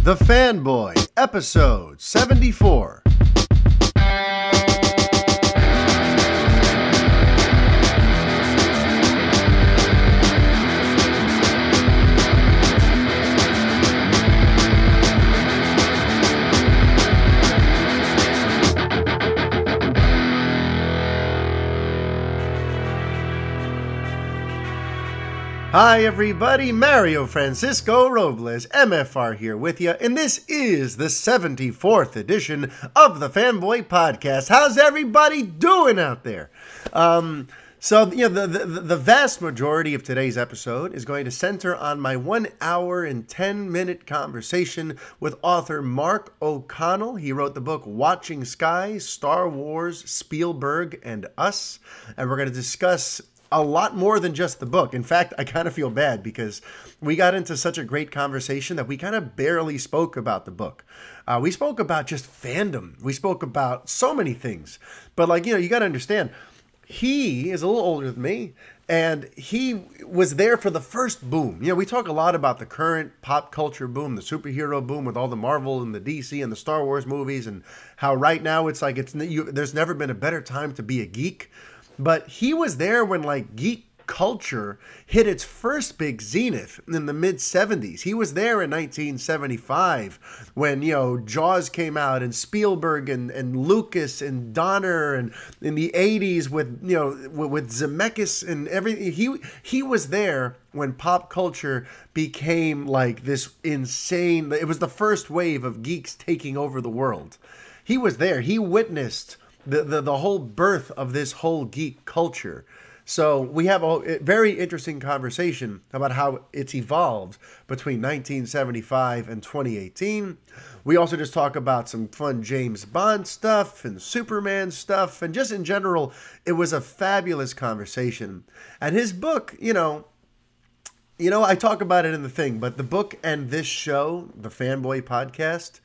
The Fanboy, episode 74. Hi everybody, Mario-Francisco Robles, MFR here with you, and this is the 74th edition of the Fanboy Podcast. How's everybody doing out there? The vast majority of today's episode is going to center on my 1 hour and 10-minute conversation with author Mark O'Connell. He wrote the book Watching Skies, Star Wars, Spielberg, and Us, and we're going to discuss a lot more than just the book. In fact, I kind of feel bad because we got into such a great conversation that we kind of barely spoke about the book. We spoke about just fandom. We spoke about so many things. But you got to understand, he is a little older than me, and he was there for the first boom. We talk a lot about the current pop culture boom, the superhero boom with all the Marvel and the DC and the Star Wars movies, and how right now there's never been a better time to be a geek. But he was there when geek culture hit its first big zenith in the mid-70s. He was there in 1975 when, Jaws came out, and Spielberg and Lucas and Donner, and in the 80s with Zemeckis and everything. He was there when pop culture became this insane. It was the first wave of geeks taking over the world. He was there. He witnessed the whole birth of this whole geek culture. So we have a very interesting conversation about how it's evolved between 1975 and 2018. We also just talk about some fun James Bond stuff and Superman stuff, and just in general, it was a fabulous conversation. And his book, I talk about it in the thing, but the book and this show, the Fanboy Podcast,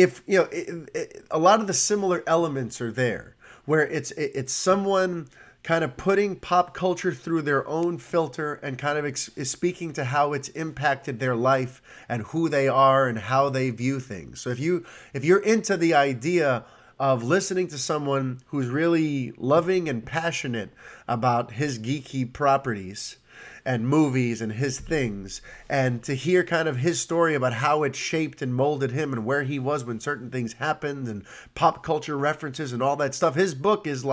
a lot of the similar elements are there, where it's someone kind of putting pop culture through their own filter and kind of is speaking to how it's impacted their life and who they are and how they view things. So if you're into the idea of listening to someone who's really loving and passionate about his geeky properties and movies and his things, and to hear kind of his story about how it shaped and molded him and where he was when certain things happened and pop culture references and all that stuff, his book is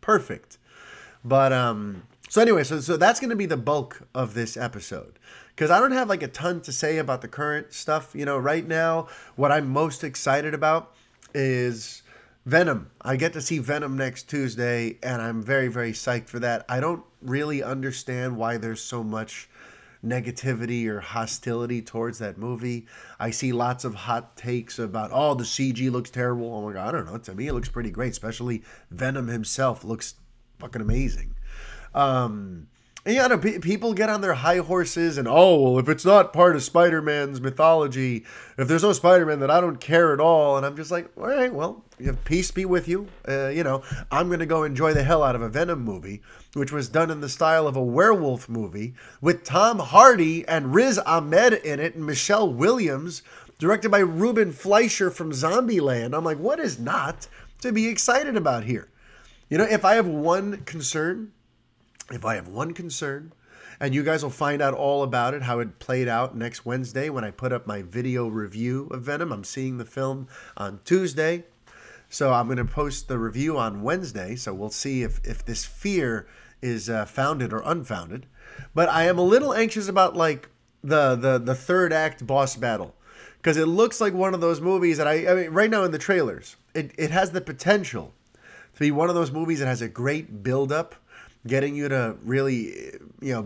perfect. But so anyway, so that's going to be the bulk of this episode, because I don't have a ton to say about the current stuff. Right now, what I'm most excited about is Venom. I get to see Venom next Tuesday, and I'm very, very psyched for that. I don't really understand why there's so much negativity or hostility towards that movie. I see lots of hot takes about, the CG looks terrible. Oh my God, I don't know. To me, it looks pretty great, especially Venom himself looks fucking amazing. And people get on their high horses and, if it's not part of Spider-Man's mythology, if there's no Spider-Man, then I don't care at all. And I'm just like, all right, well, peace be with you. I'm going to go enjoy the hell out of a Venom movie, which was done in the style of a werewolf movie with Tom Hardy and Riz Ahmed in it and Michelle Williams, directed by Ruben Fleischer from Zombieland. I'm like, what is not to be excited about here? If I have one concern, and you guys will find out all about it, how it played out next Wednesday when I put up my video review of Venom. I'm seeing the film on Tuesday, so I'm going to post the review on Wednesday, so we'll see if this fear is founded or unfounded. But I am a little anxious about the third act boss battle, because it looks like one of those movies that I mean, right now in the trailers, it has the potential to be one of those movies that has a great build-up, getting you to really,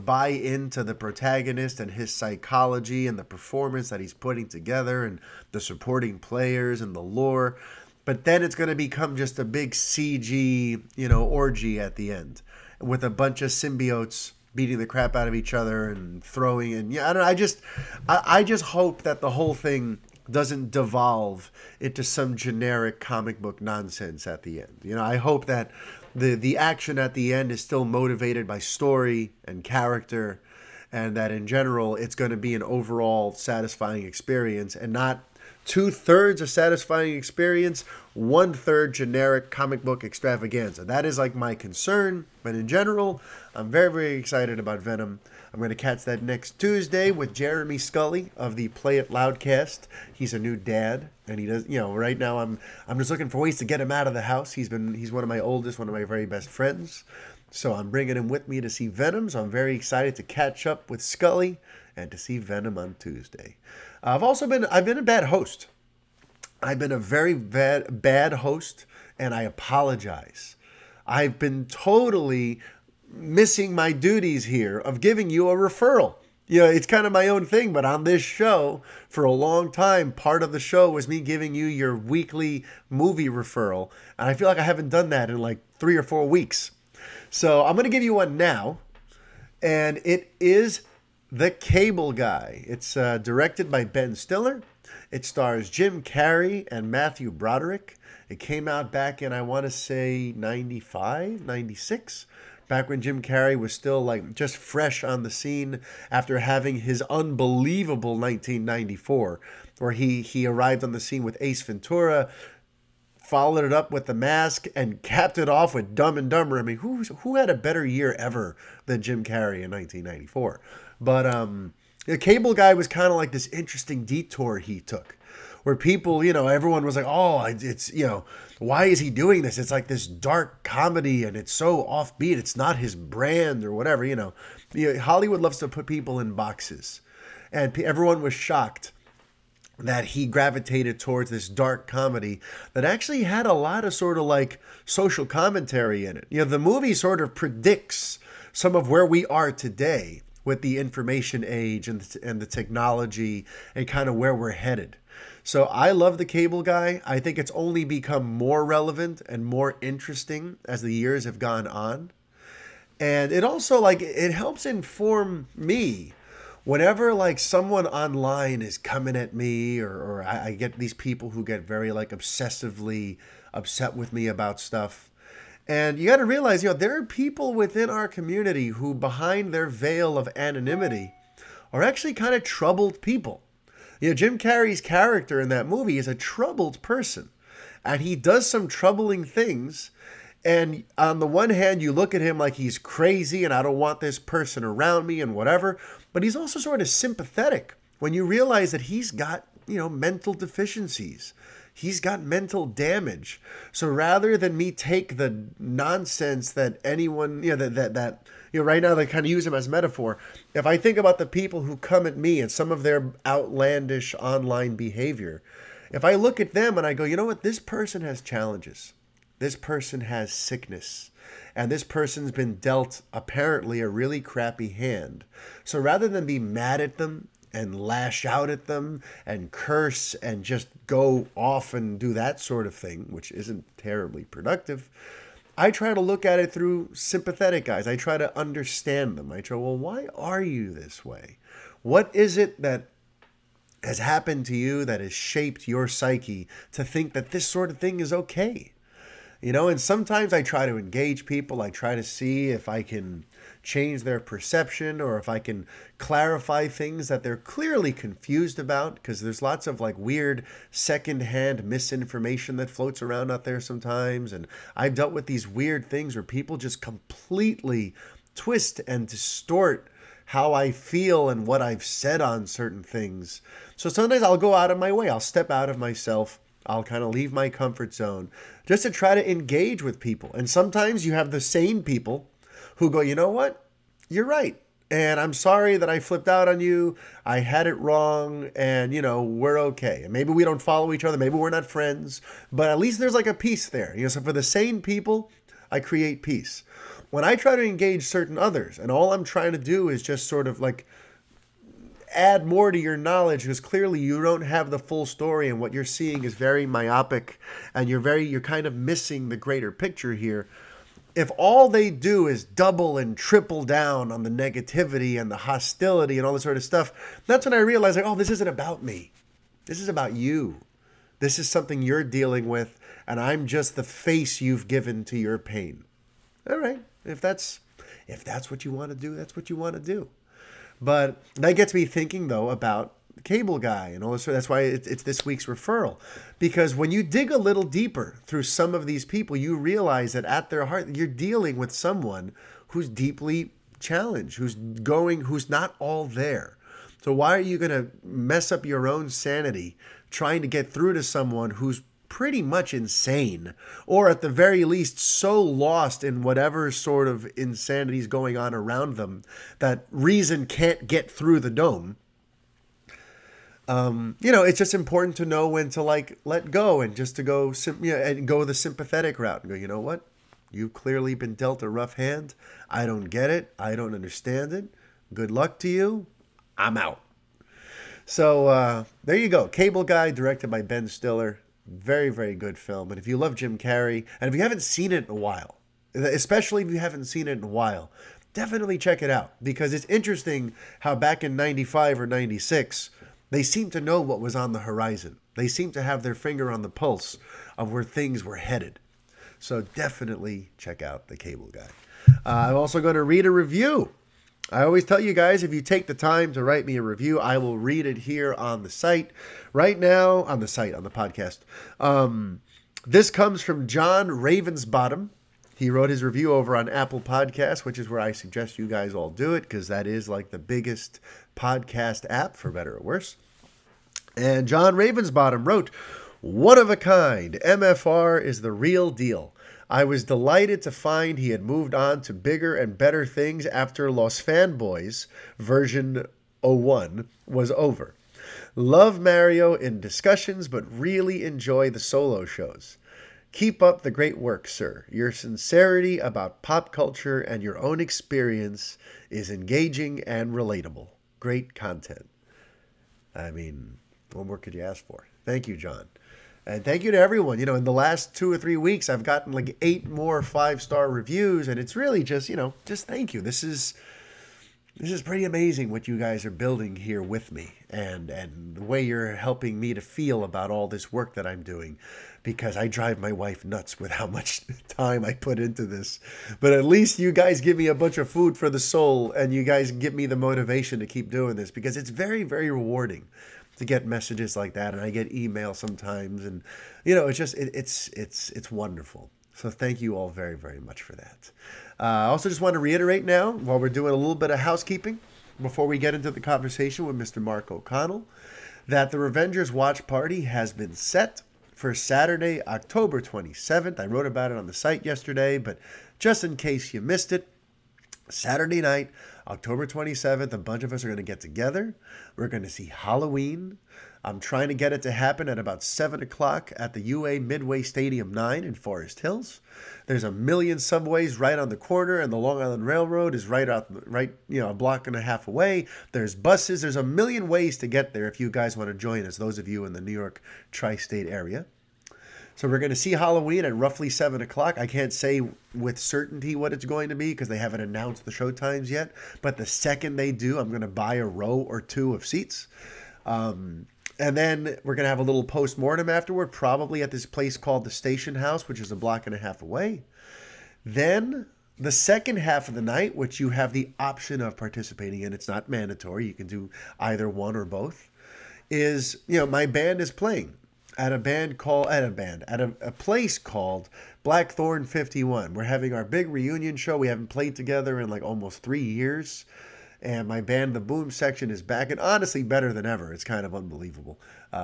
buy into the protagonist and his psychology and the performance that he's putting together and the supporting players and the lore. But then it's going to become just a big CG, orgy at the end with a bunch of symbiotes beating the crap out of each other and throwing. And I don't know. I just hope that the whole thing doesn't devolve into some generic comic book nonsense at the end. I hope that the action at the end is still motivated by story and character, and that in general it's going to be an overall satisfying experience and not 2/3 a satisfying experience, 1/3 generic comic book extravaganza. That is like my concern, but in general, I'm very, very excited about Venom. I'm going to catch that next Tuesday with Jeremy Scully of the Play It Loudcast. He's a new dad, and he does, right now I'm just looking for ways to get him out of the house. He's one of my oldest, one of my very best friends. So I'm bringing him with me to see Venom. So I'm very excited to catch up with Scully and to see Venom on Tuesday. I've been a bad host. I've been a very bad host, and I apologize. I've been totally missing my duties here of giving you a referral. It's kind of my own thing, but on this show, for a long time, part of the show was me giving you your weekly movie referral, and I feel like I haven't done that in like 3 or 4 weeks. So I'm going to give you one now, and it is The Cable Guy. It's directed by Ben Stiller. It stars Jim Carrey and Matthew Broderick. It came out back in, I want to say, 95, 96. Back when Jim Carrey was still like just fresh on the scene after having his unbelievable 1994, where he arrived on the scene with Ace Ventura, followed it up with The Mask, and capped it off with Dumb and Dumber. I mean, who had a better year ever than Jim Carrey in 1994? But the Cable Guy was kind of like this interesting detour he took, where people, everyone was like, oh, it's, why is he doing this? It's like this dark comedy and it's so offbeat. It's not his brand or whatever, Hollywood loves to put people in boxes. And everyone was shocked that he gravitated towards this dark comedy that actually had a lot of sort of like social commentary in it. The movie sort of predicts some of where we are today with the information age and the technology and kind of where we're headed. So I love The Cable Guy. I think it's only become more relevant and more interesting as the years have gone on. And it also it helps inform me whenever someone online is coming at me or I get these people who get very obsessively upset with me about stuff. And you got to realize, there are people within our community who behind their veil of anonymity are actually kind of troubled people. Jim Carrey's character in that movie is a troubled person, and he does some troubling things. And on the one hand, you look at him like he's crazy and I don't want this person around me and whatever, but he's also sort of sympathetic when you realize that he's got, mental deficiencies. He's got mental damage. So rather than me take the nonsense that anyone, right now they kind of use him as metaphor. If I think about the people who come at me and some of their outlandish online behavior, if I look at them and I go, you know what, this person has challenges. This person has sickness. And this person's been dealt apparently a really crappy hand. So rather than be mad at them and lash out at them and curse and just go off and do that sort of thing, which isn't terribly productive, I try to look at it through sympathetic eyes. I try to understand them. I try, well, why are you this way? What is it that has happened to you that has shaped your psyche to think that this sort of thing is okay? And sometimes I try to engage people. I try to see if I can change their perception or if I can clarify things that they're clearly confused about, because there's lots of weird secondhand misinformation that floats around out there sometimes. And I've dealt with these weird things where people just completely twist and distort how I feel and what I've said on certain things. So sometimes I'll go out of my way. I'll step out of myself. I'll kind of leave my comfort zone just to try to engage with people. And sometimes you have the sane people who go, you know what? You're right. And I'm sorry that I flipped out on you. I had it wrong. And, we're okay. And maybe we don't follow each other. Maybe we're not friends. But at least there's a peace there. So for the sane people, I create peace. When I try to engage certain others, and all I'm trying to do is just sort of add more to your knowledge, because clearly you don't have the full story and what you're seeing is very myopic and you're kind of missing the greater picture here. If all they do is double and triple down on the negativity and the hostility and all this sort of stuff, that's when I realize oh, this isn't about me. This is about you. This is something you're dealing with and I'm just the face you've given to your pain. All right. If that's what you want to do, that's what you want to do. But that gets me thinking, though, about Cable Guy, and all this. That's why it's this week's referral. Because when you dig a little deeper through some of these people, you realize that at their heart, you're dealing with someone who's deeply challenged, who's not all there. So why are you going to mess up your own sanity trying to get through to someone who's pretty much insane, or at the very least so lost in whatever sort of insanity is going on around them that reason can't get through the dome? It's just important to know when to let go and just to go and go the sympathetic route and go, you know what? You've clearly been dealt a rough hand. I don't get it. I don't understand it. Good luck to you. I'm out. So there you go. Cable Guy, directed by Ben Stiller. Very, very good film. And if you love Jim Carrey, and if you haven't seen it in a while, especially if you haven't seen it in a while, definitely check it out. Because it's interesting how back in 95 or 96, they seemed to know what was on the horizon. They seemed to have their finger on the pulse of where things were headed. So definitely check out The Cable Guy. I'm also going to read a review. I always tell you guys, if you take the time to write me a review, I will read it here on the site. Right now, on the podcast. This comes from John Ravensbottom. He wrote his review over on Apple Podcasts, which is where I suggest you guys all do it, because that is like the biggest podcast app, for better or worse. And John Ravensbottom wrote, "One of a kind. MFR is the real deal. I was delighted to find he had moved on to bigger and better things after Los Fanboys version 01 was over. Love Mario in discussions, but really enjoy the solo shows. Keep up the great work, sir. Your sincerity about pop culture and your own experience is engaging and relatable. Great content." I mean, what more could you ask for? Thank you, John. And thank you to everyone. In the last 2 or 3 weeks, I've gotten like 8 more 5-star reviews, and it's really just thank you. This is pretty amazing what you guys are building here with me, and the way you're helping me to feel about all this work that I'm doing, because I drive my wife nuts with how much time I put into this. But at least you guys give me a bunch of food for the soul, and you guys give me the motivation to keep doing this, because it's very, very rewarding to get messages like that, and I get email sometimes, and it's wonderful. So thank you all very, very much for that. I also just want to reiterate now, while we're doing a little bit of housekeeping before we get into the conversation with Mr. Mark O'Connell, that the Revengers Watch Party has been set for Saturday, October 27th. I wrote about it on the site yesterday, but just in case you missed it, Saturday night, October 27th, a bunch of us are going to get together. We're going to see Halloween. I'm trying to get it to happen at about 7 o'clock at the UA Midway Stadium 9 in Forest Hills. There's a million subways right on the corner, and the Long Island Railroad is right a block and a half away. There's buses. There's a million ways to get there if you guys want to join us, those of you in the New York tri-state area. So we're going to see Halloween at roughly 7 o'clock. I can't say with certainty what it's going to be because they haven't announced the show times yet. But the second they do, I'm going to buy a row or 2 of seats. And then we're going to have a little post-mortem afterward, probably at this place called the Station House, which is a block and a half away. Then the second half of the night, which you have the option of participating in, it's not mandatory, you can do either one or both, is, my band is playing at a place called Blackthorn 51. We're having our big reunion show. We haven't played together in like almost 3 years. And my band, the Boom Section, is back, and honestly better than ever. It's kind of unbelievable.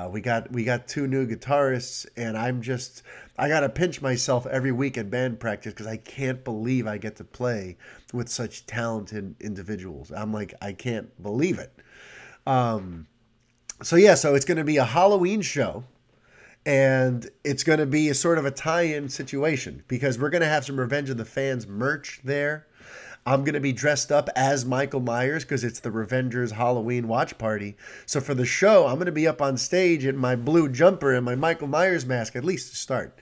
We got 2 new guitarists, and I got to pinch myself every week at band practice because I can't believe I get to play with such talented individuals. I'm like, I can't believe it. So it's going to be a Halloween show. And it's going to be a sort of a tie-in situation because we're going to have some Revenge of the Fans merch there. I'm going to be dressed up as Michael Myers because it's the Revengers Halloween watch party. So for the show, I'm going to be up on stage in my blue jumper and my Michael Myers mask, at least to start.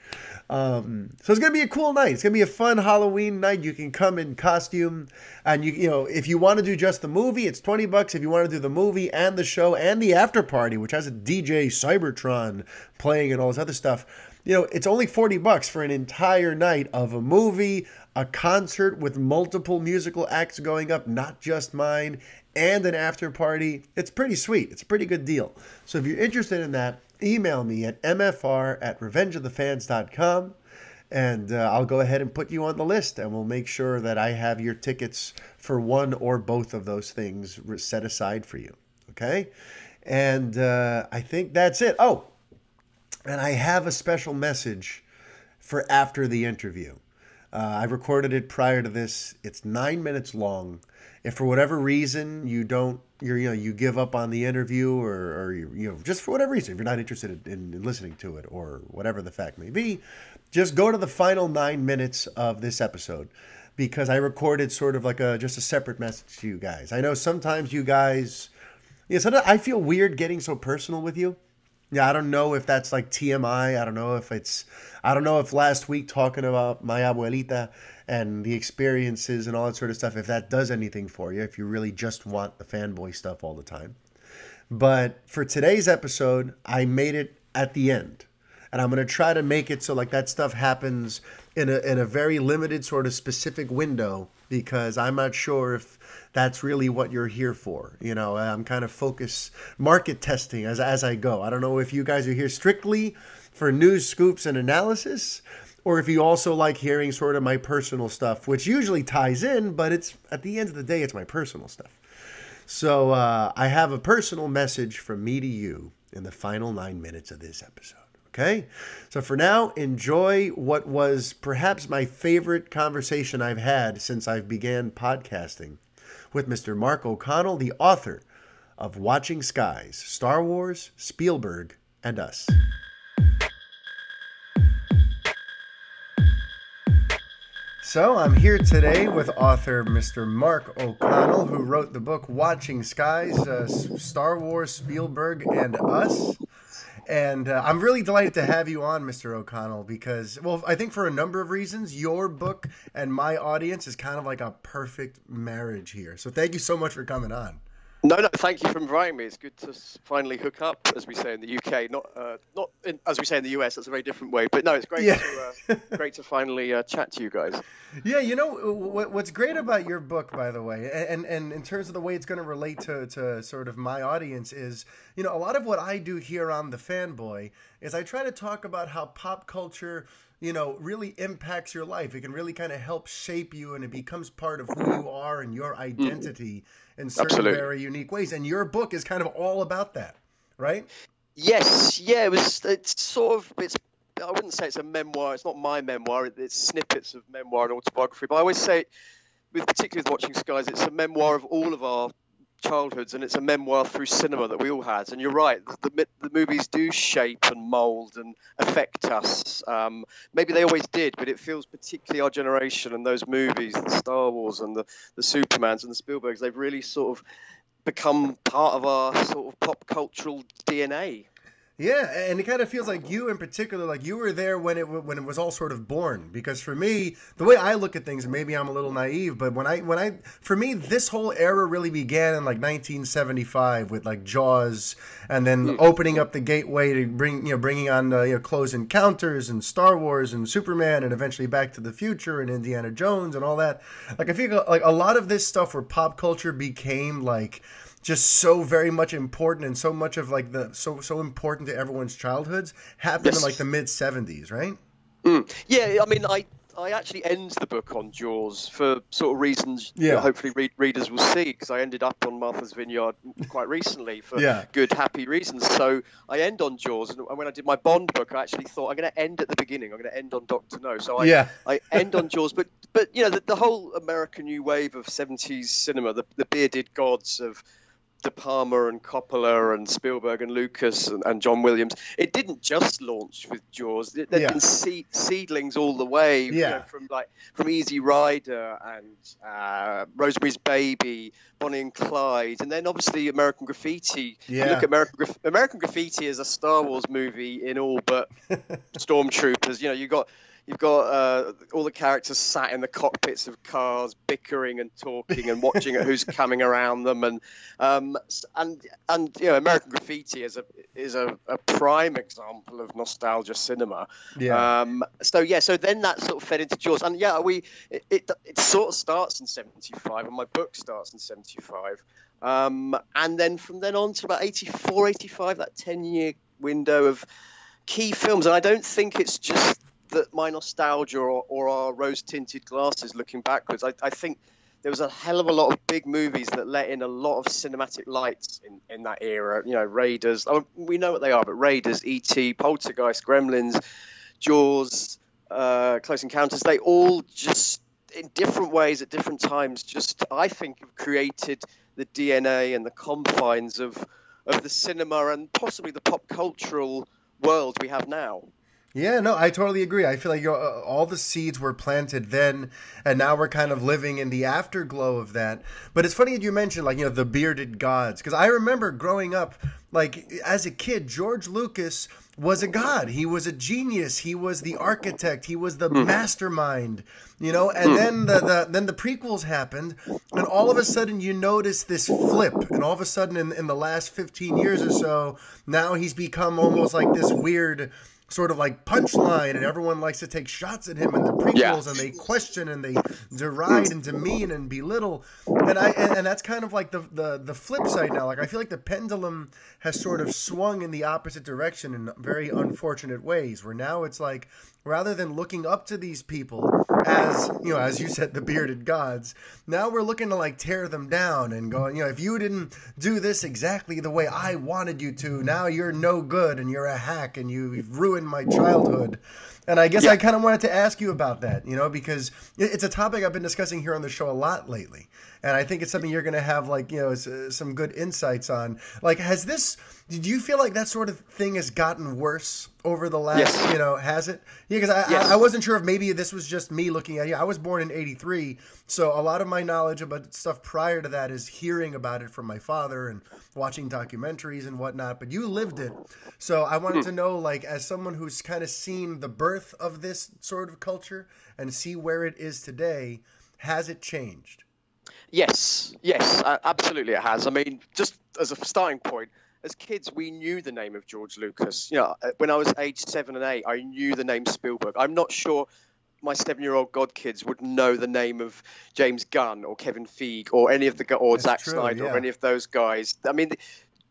So it's going to be a cool night. It's going to be a fun Halloween night. You can come in costume, and if you want to do just the movie, it's $20. If you want to do the movie and the show and the after party, which has a DJ Cybertron playing and all this other stuff, it's only $40 for an entire night of a movie, a concert with multiple musical acts going up, not just mine, and an after party. It's pretty sweet. It's a pretty good deal. So if you're interested in that, email me at mfr@revengeofthefans.com, and I'll go ahead and put you on the list, and we'll make sure that I have your tickets for one or both of those things set aside for you. Okay? And I think that's it. Oh, and I have a special message for after the interview. I recorded it prior to this. It's 9 minutes long. If for whatever reason you give up on the interview, or just for whatever reason, if you're not interested in listening to it, or whatever the fact may be, just go to the final 9 minutes of this episode, because I recorded sort of like just a separate message to you guys. I know sometimes you guys, sometimes I feel weird getting so personal with you. Yeah, I don't know if that's like TMI. I don't know if last week talking about my abuelita and the experiences and all that sort of stuff, if that does anything for you, if you really just want the fanboy stuff all the time. But for today's episode, I made it at the end. And I'm going to try to make it so like that stuff happens in a very limited sort of specific window, because I'm not sure if that's really what you're here for. I'm kind of market testing as I go. I don't know if you guys are here strictly for news, scoops, and analysis, or if you also like hearing sort of my personal stuff, which usually ties in, but it's at the end of the day, it's my personal stuff. So I have a personal message from me to you in the final 9 minutes of this episode. Okay? So for now, enjoy what was perhaps my favorite conversation I've had since I began podcasting with Mr. Mark O'Connell, the author of Watching Skies, Star Wars, Spielberg, and Us. So I'm here today with author Mr. Mark O'Connell, who wrote the book Watching Skies, Star Wars, Spielberg, and Us. And I'm really delighted to have you on, Mr. O'Connell, because, well, I think for a number of reasons, your book and my audience is kind of like a perfect marriage here. So thank you so much for coming on. No, thank you for inviting me. It's good to finally hook up, as we say in the UK, not as we say in the US. That's a very different way. But no, it's great great to finally chat to you guys. Yeah, what's great about your book, by the way, and in terms of the way it's going to relate to sort of my audience is, a lot of what I do here on The Fanboy is I try to talk about how pop culture, really impacts your life. It can really kind of help shape you, and it becomes part of who you are and your identity in certain very unique ways. And your book is kind of all about that, right? Yes, yeah. I wouldn't say it's a memoir. It's not my memoir. It's snippets of memoir and autobiography. But I always say, particularly with Watching Skies, it's a memoir of all of our childhoods, and it's a memoir through cinema that we all had. And you're right, the movies do shape and mold and affect us. Maybe they always did, but it feels particularly our generation and those movies, the Star Wars and the Supermans and the Spielbergs, they've really sort of become part of our sort of pop cultural DNA. Yeah, and it kind of feels like you in particular, like you were there when it was all sort of born. Because for me, the way I look at things, maybe I'm a little naive, but for me, this whole era really began in like 1975 with like Jaws, and then opening up the gateway to bringing on Close Encounters and Star Wars and Superman, and eventually Back to the Future and Indiana Jones and all that. Like I feel like a lot of this stuff where pop culture became like just so very much important, and so much of like so important to everyone's childhoods happened in like the mid 70s, right? Yeah, I mean, I actually end the book on Jaws for sort of reasons that hopefully readers will see, because I ended up on Martha's Vineyard quite recently for good, happy reasons. So I end on Jaws, and when I did my Bond book, I actually thought I'm going to end at the beginning. I'm going to end on Dr. No. So I end on Jaws, but the whole American new wave of 70s cinema, the bearded gods of De Palma and Coppola and Spielberg and Lucas and John Williams, it didn't just launch with Jaws. There'd been seedlings all the way, from Easy Rider and Rosemary's Baby, Bonnie and Clyde, and then obviously American Graffiti. You look at American Graffiti as a Star Wars movie in all but Stormtroopers. You got You've got all the characters sat in the cockpits of cars, bickering and talking and watching at who's coming around them, and American Graffiti is a prime example of nostalgia cinema. Yeah. So then that sort of fed into Jaws, and it sort of starts in 75, and my book starts in 75, and then from then on to about 84, 85, that 10-year window of key films, and I don't think it's just that my nostalgia or our rose-tinted glasses looking backwards. I think there was a hell of a lot of big movies that let in a lot of cinematic lights in that era. Raiders, we know what they are, but Raiders, E.T., Poltergeist, Gremlins, Jaws, Close Encounters, they all just, in different ways at different times, just, I think, have created the DNA and the confines of the cinema and possibly the pop cultural world we have now. Yeah, no, I totally agree. I feel like all the seeds were planted then, and now we're kind of living in the afterglow of that. But it's funny that you mentioned, the bearded gods, because I remember growing up, as a kid, George Lucas was a god. He was a genius. He was the architect. He was the mastermind, and then the prequels happened, and all of a sudden you notice this flip, and all of a sudden in the last 15 years or so, now he's become almost like this weird sort of like punchline, and everyone likes to take shots at him in the prequels, and they question and they deride and demean and belittle, and that's kind of like the flip side now. I feel like the pendulum has sort of swung in the opposite direction in very unfortunate ways, where now it's like, rather than looking up to these people as, as you said, the bearded gods, now we're looking to tear them down and going, if you didn't do this exactly the way I wanted you to, now you're no good and you're a hack and you've ruined my childhood. And I guess I kind of wanted to ask you about that, because it's a topic I've been discussing here on the show a lot lately. And I think it's something you're going to have some good insights on. Did you feel like that sort of thing has gotten worse over the last, has it? Yeah, because I wasn't sure if maybe this was just me looking at you. I was born in 83, so a lot of my knowledge about stuff prior to that is hearing about it from my father and watching documentaries and whatnot, but you lived it. So I wanted to know, as someone who's kind of seen the birth of this sort of culture and see where it is today, has it changed? Yes, absolutely it has. I mean, just as a starting point, as kids, we knew the name of George Lucas. When I was age 7 and 8, I knew the name Spielberg. I'm not sure my 7-year-old godkids would know the name of James Gunn or Kevin Feige or any of or Zack Snyder or any of those guys. I mean,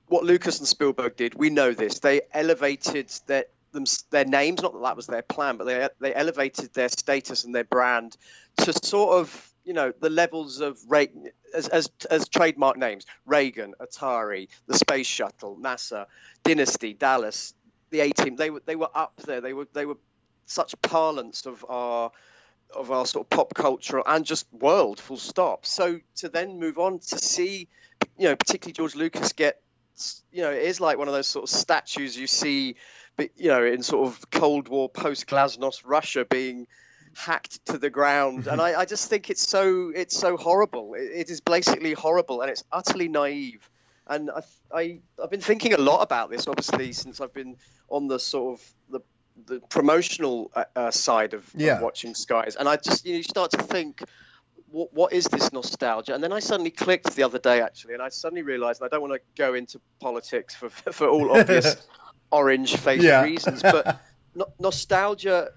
what Lucas and Spielberg did, we know this. They elevated their names, not that was their plan, but they elevated their status and their brand to sort of, the levels of as trademark names: Reagan, Atari, the Space Shuttle, NASA, Dynasty, Dallas, the A-Team. They were up there. They were such parlance of our sort of pop culture and just world, full stop. So to then move on to see, particularly George Lucas get, it is like one of those sort of statues you see, in sort of Cold War post-Glasnost Russia being hacked to the ground, and I just think it's so horrible. It is basically horrible, and it's utterly naive. And I've been thinking a lot about this, obviously, since I've been on the sort of the promotional side of watching Skies, and I just you start to think, what is this nostalgia? And then I suddenly clicked the other day, actually, and I suddenly realised, and I don't want to go into politics for all obvious orange-faced reasons, but nostalgia,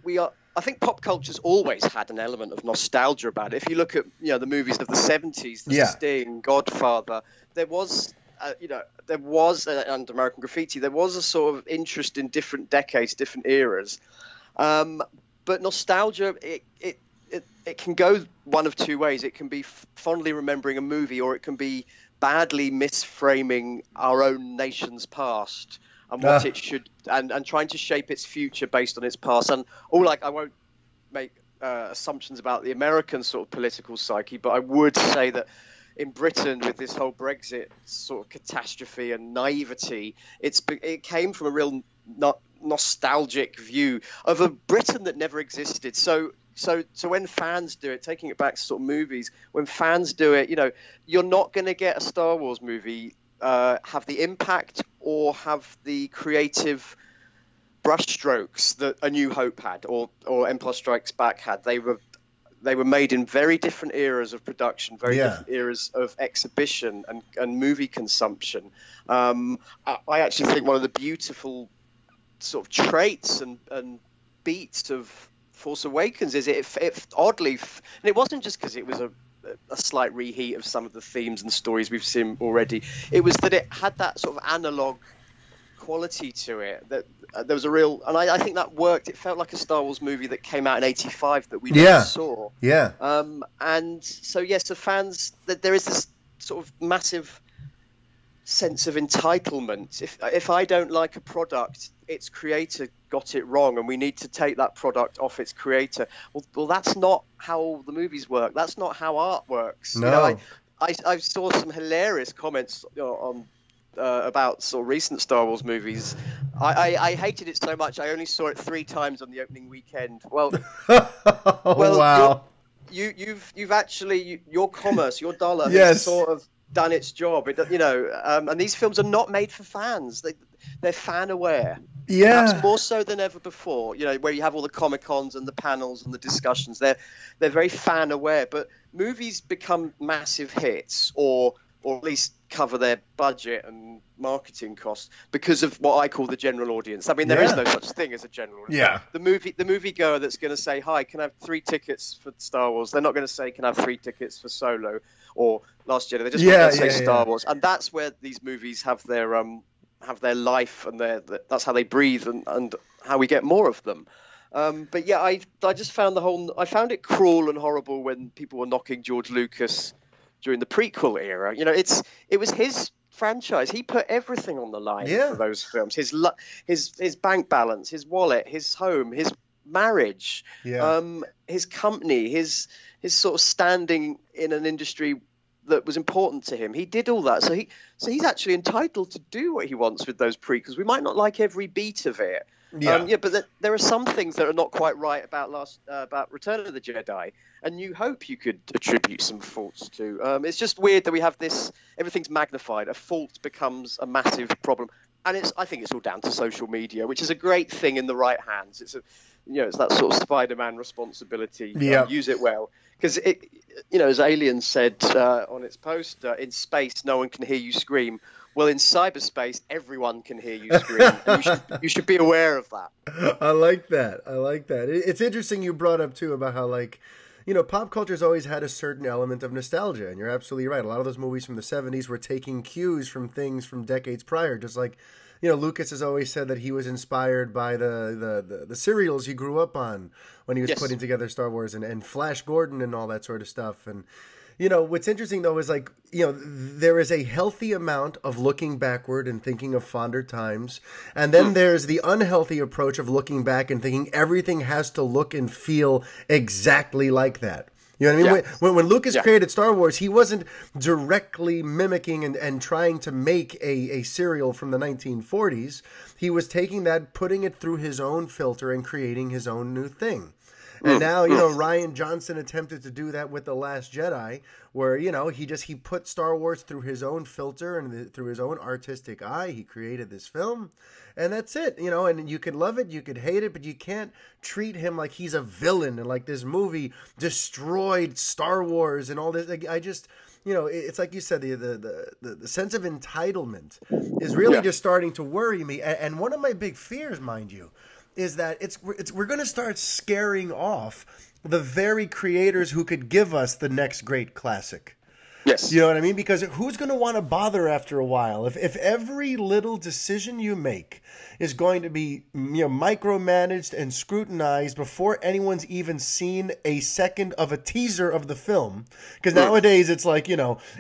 I think pop culture's always had an element of nostalgia about it. If you look at the movies of the 70s, The Sting, Godfather, there was and American Graffiti, there was a sort of interest in different decades, different eras. But nostalgia, it can go one of two ways. It can be fondly remembering a movie, or it can be badly misframing our own nation's past and what it should, and trying to shape its future based on its past. And I won't make assumptions about the American sort of political psyche, but I would say that in Britain, with this whole Brexit sort of catastrophe and naivety, it came from a real nostalgic view of a Britain that never existed. So when fans do it, taking it back to sort of movies, when fans do it, you're not going to get a Star Wars movie have the impact or have the creative brushstrokes that A New Hope had, or Empire Strikes Back had. They were made in very different eras of production, very different eras of exhibition and movie consumption. I actually think one of the beautiful sort of traits and beats of Force Awakens is it oddly, and it wasn't just because it was a slight reheat of some of the themes and stories we've seen already. It was that it had that sort of analog quality to it, that there was a real, and I think that worked. It felt like a Star Wars movie that came out in '85 that we never saw. And so so fans, that there is this sort of massive sense of entitlement. If I don't like a product, its creator got it wrong, and we need to take that product off its creator. Well, that's not how the movies work. That's not how art works. No. I saw some hilarious comments on about sort of recent Star Wars movies. I hated it so much I only saw it 3 times on the opening weekend. Well, wow. You've actually, your commerce, your dollar has sort of done its job. And these films are not made for fans. They're fan aware. Perhaps more so than ever before. Where you have all the Comic-Cons and the panels and the discussions. They're very fan aware. But movies become massive hits, or at least cover their budget and marketing costs because of what I call the general audience. I mean, there is no such thing as a general audience. Yeah. The movie goer that's going to say, "Hi, can I have 3 tickets for Star Wars?" They're not going to say, "Can I have 3 tickets for Solo or Last Jedi?" They're just going to say Star Wars, and that's where these movies have their life, and that's how they breathe, and how we get more of them. But yeah, I just found I found it cruel and horrible when people were knocking George Lucas during the prequel era. It was his franchise. He put everything on the line for those films. His bank balance, his wallet, his home, his marriage, his company, his sort of standing in an industry that was important to him. He did all that. So he's actually entitled to do what he wants with those prequels. We might not like every beat of it. But there are some things that are not quite right about Return of the Jedi, and New Hope you could attribute some faults to. It's just weird that we have this. Everything's magnified. A fault becomes a massive problem, and I think it's all down to social media, which is a great thing in the right hands. It's that sort of Spider-Man responsibility. Use it well, because as Alien said on its post, in space no one can hear you scream. Well, in cyberspace, everyone can hear you scream. And you should be aware of that. I like that. It's interesting you brought up, too, about how, pop culture's always had a certain element of nostalgia. And you're absolutely right. A lot of those movies from the 70s were taking cues from things from decades prior. Just like, Lucas has always said that he was inspired by the serials he grew up on when he was putting together Star Wars, and Flash Gordon and all that sort of stuff. And what's interesting, though, is there is a healthy amount of looking backward and thinking of fonder times. And then there's the unhealthy approach of looking back and thinking everything has to look and feel exactly like that. You know what I mean? Yeah. When Lucas created Star Wars, he wasn't directly mimicking and trying to make a serial from the 1940s. He was taking that, putting it through his own filter and creating his own new thing. And now, Rian Johnson attempted to do that with The Last Jedi, where, he put Star Wars through his own filter and through his own artistic eye. He created this film, and that's it, and you could love it, you could hate it, but you can't treat him like he's a villain and like this movie destroyed Star Wars and all this. I just, it's like you said, the sense of entitlement is really just starting to worry me. And one of my big fears, mind you, is that we're going to start scaring off the very creators who could give us the next great classic. Yes. You know what I mean? Because who's going to want to bother after a while? If every little decision you make is going to be micromanaged and scrutinized before anyone's even seen a second of a teaser of the film. Because nowadays it's like,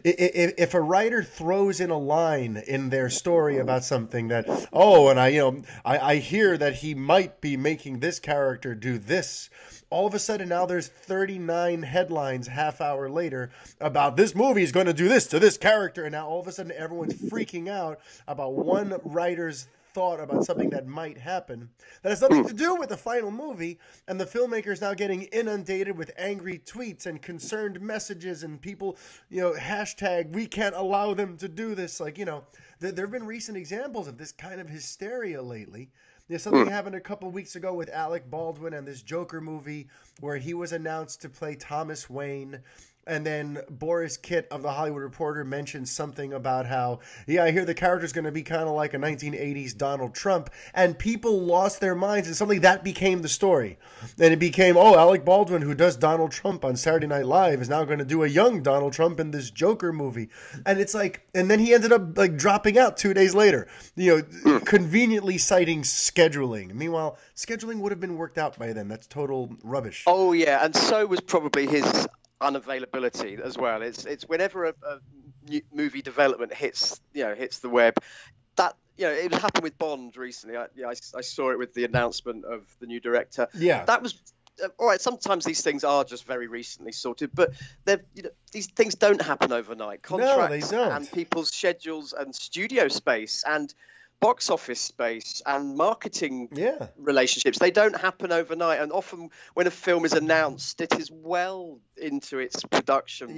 if a writer throws in a line in their story about something that, and I hear that he might be making this character do this. All of a sudden now there's 39 headlines half hour later about this movie is going to do this to this character. And now all of a sudden everyone's freaking out about one writer's thought about something that might happen that has nothing to do with the final movie. And the filmmaker's now getting inundated with angry tweets and concerned messages and people, hashtag, we can't allow them to do this. There have been recent examples of this kind of hysteria lately. Yeah, something happened a couple weeks ago with Alec Baldwin and this Joker movie where he was announced to play Thomas Wayne. And then Boris Kitt of The Hollywood Reporter mentioned something about how, yeah, I hear the character's going to be kind of like a 1980s Donald Trump. And people lost their minds, and suddenly that became the story. And it became, oh, Alec Baldwin, who does Donald Trump on Saturday Night Live, is now going to do a young Donald Trump in this Joker movie. And it's like, and then he ended up like dropping out 2 days later, conveniently citing scheduling. Meanwhile, scheduling would have been worked out by then. That's total rubbish. Oh, yeah. And so was probably his unavailability as well. It's whenever a movie development hits the web, that it happened with Bond recently. I saw it with the announcement of the new director. Yeah, that was all right. Sometimes these things are just very recently sorted, but these things don't happen overnight. Contracts and people's schedules and studio space and box office space and marketing relationships, they don't happen overnight, and often when a film is announced, it is well into its production,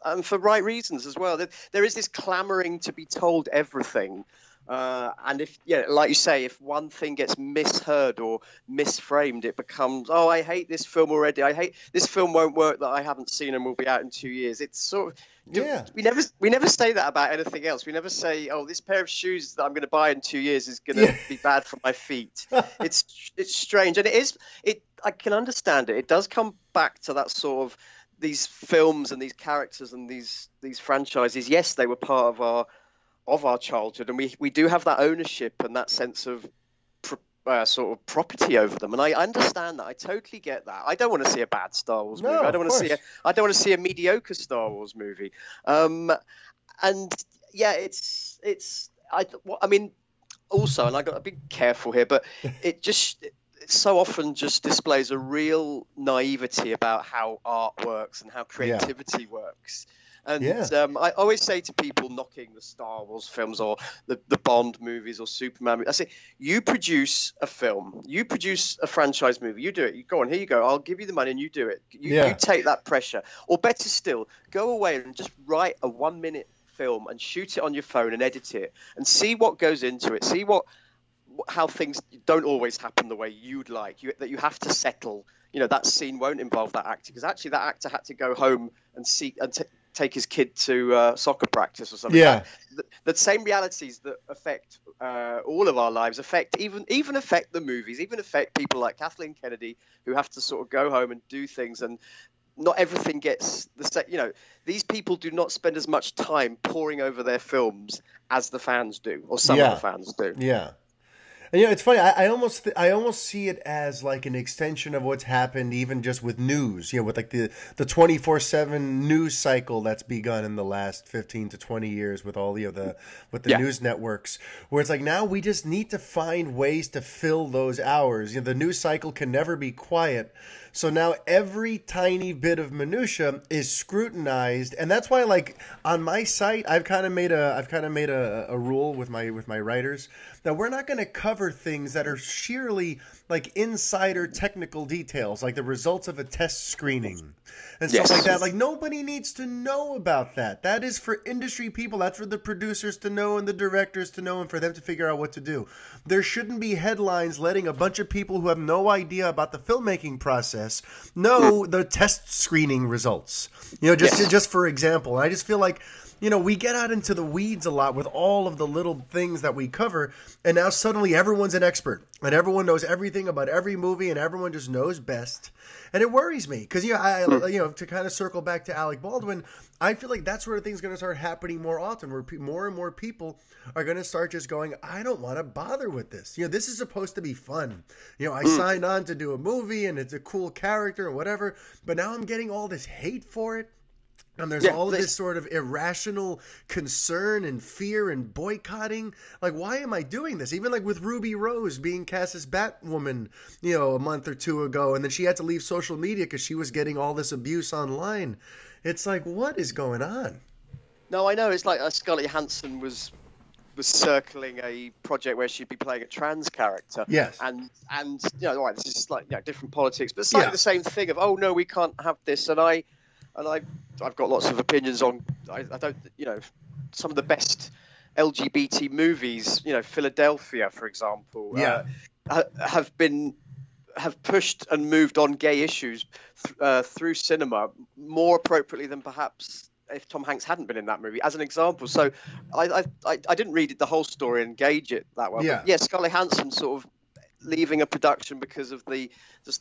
and for right reasons as well. There is this clamoring to be told everything, and if like you say, if one thing gets misheard or misframed, it becomes, oh, I hate this film already, I hate this film, won't work, that I haven't seen and will be out in 2 years. It's sort of, we never say that about anything else. We never say, oh, this pair of shoes that I'm going to buy in 2 years is going to be bad for my feet. It's strange, and I can understand it. It does come back to that sort of, these films and these characters and these franchises. Yes, they were part of our childhood, and we do have that ownership and that sense of sort of property over them, and I understand that. I totally get that. I don't want to see a bad Star Wars movie. I don't want to see a mediocre Star Wars movie. And yeah, I mean, also, and I got to be careful here, but it so often just displays a real naivety about how art works and how creativity works. And I always say to people knocking the Star Wars films or the Bond movies or Superman movies, I say, you produce a film, you produce a franchise movie, you do it. You go on, here you go, I'll give you the money and you do it. You take that pressure. Or better still, go away and just write a 1 minute film and shoot it on your phone and edit it and see what goes into it. See how things don't always happen the way you'd like, that you have to settle. That scene won't involve that actor, because actually that actor had to go home and take his kid to soccer practice or something. Yeah. The same realities that affect all of our lives even affect the movies, even affect people like Kathleen Kennedy, who have to sort of go home and do things, and not everything gets the same. These people do not spend as much time poring over their films as the fans do, or some of the fans do. Yeah. And it's funny. I almost see it as like an extension of what's happened, even just with news. With like the 24/7 news cycle that's begun in the last 15 to 20 years with all the news networks, where it's like now we just need to find ways to fill those hours. The news cycle can never be quiet. So now every tiny bit of minutia is scrutinized, and that's why, like, on my site, I've kind of made a rule with my writers that we're not going to cover things that are sheerly like insider technical details, like the results of a test screening and stuff like that. Like, nobody needs to know about that. That is for industry people. That's for the producers to know and the directors to know and for them to figure out what to do. There shouldn't be headlines letting a bunch of people who have no idea about the filmmaking process know the test screening results. Just for example. I just feel like, we get out into the weeds a lot with all of the little things that we cover, and now suddenly everyone's an expert, and everyone knows everything about every movie, and everyone just knows best. And it worries me, because, to kind of circle back to Alec Baldwin, I feel like that's where things are going to start happening more often, where more and more people are going to start just going, I don't want to bother with this. This is supposed to be fun. I signed on to do a movie, and it's a cool character and whatever, but now I'm getting all this hate for it. And there's all of this sort of irrational concern and fear and boycotting. Like, why am I doing this? Even like with Ruby Rose being cast as Batwoman, a month or two ago, and then she had to leave social media because she was getting all this abuse online. It's like, what is going on? No, I know. It's like Scarlett Johansson was circling a project where she'd be playing a trans character. Yes. And all right, this is like different politics, but it's like the same thing of, oh no, we can't have this. And I've got lots of opinions on. I don't, some of the best LGBT movies, Philadelphia, for example, have pushed and moved on gay issues through cinema more appropriately than perhaps if Tom Hanks hadn't been in that movie, as an example. So I didn't read the whole story and gauge it that well. Yeah. But Scarlett Johansson sort of leaving a production because of the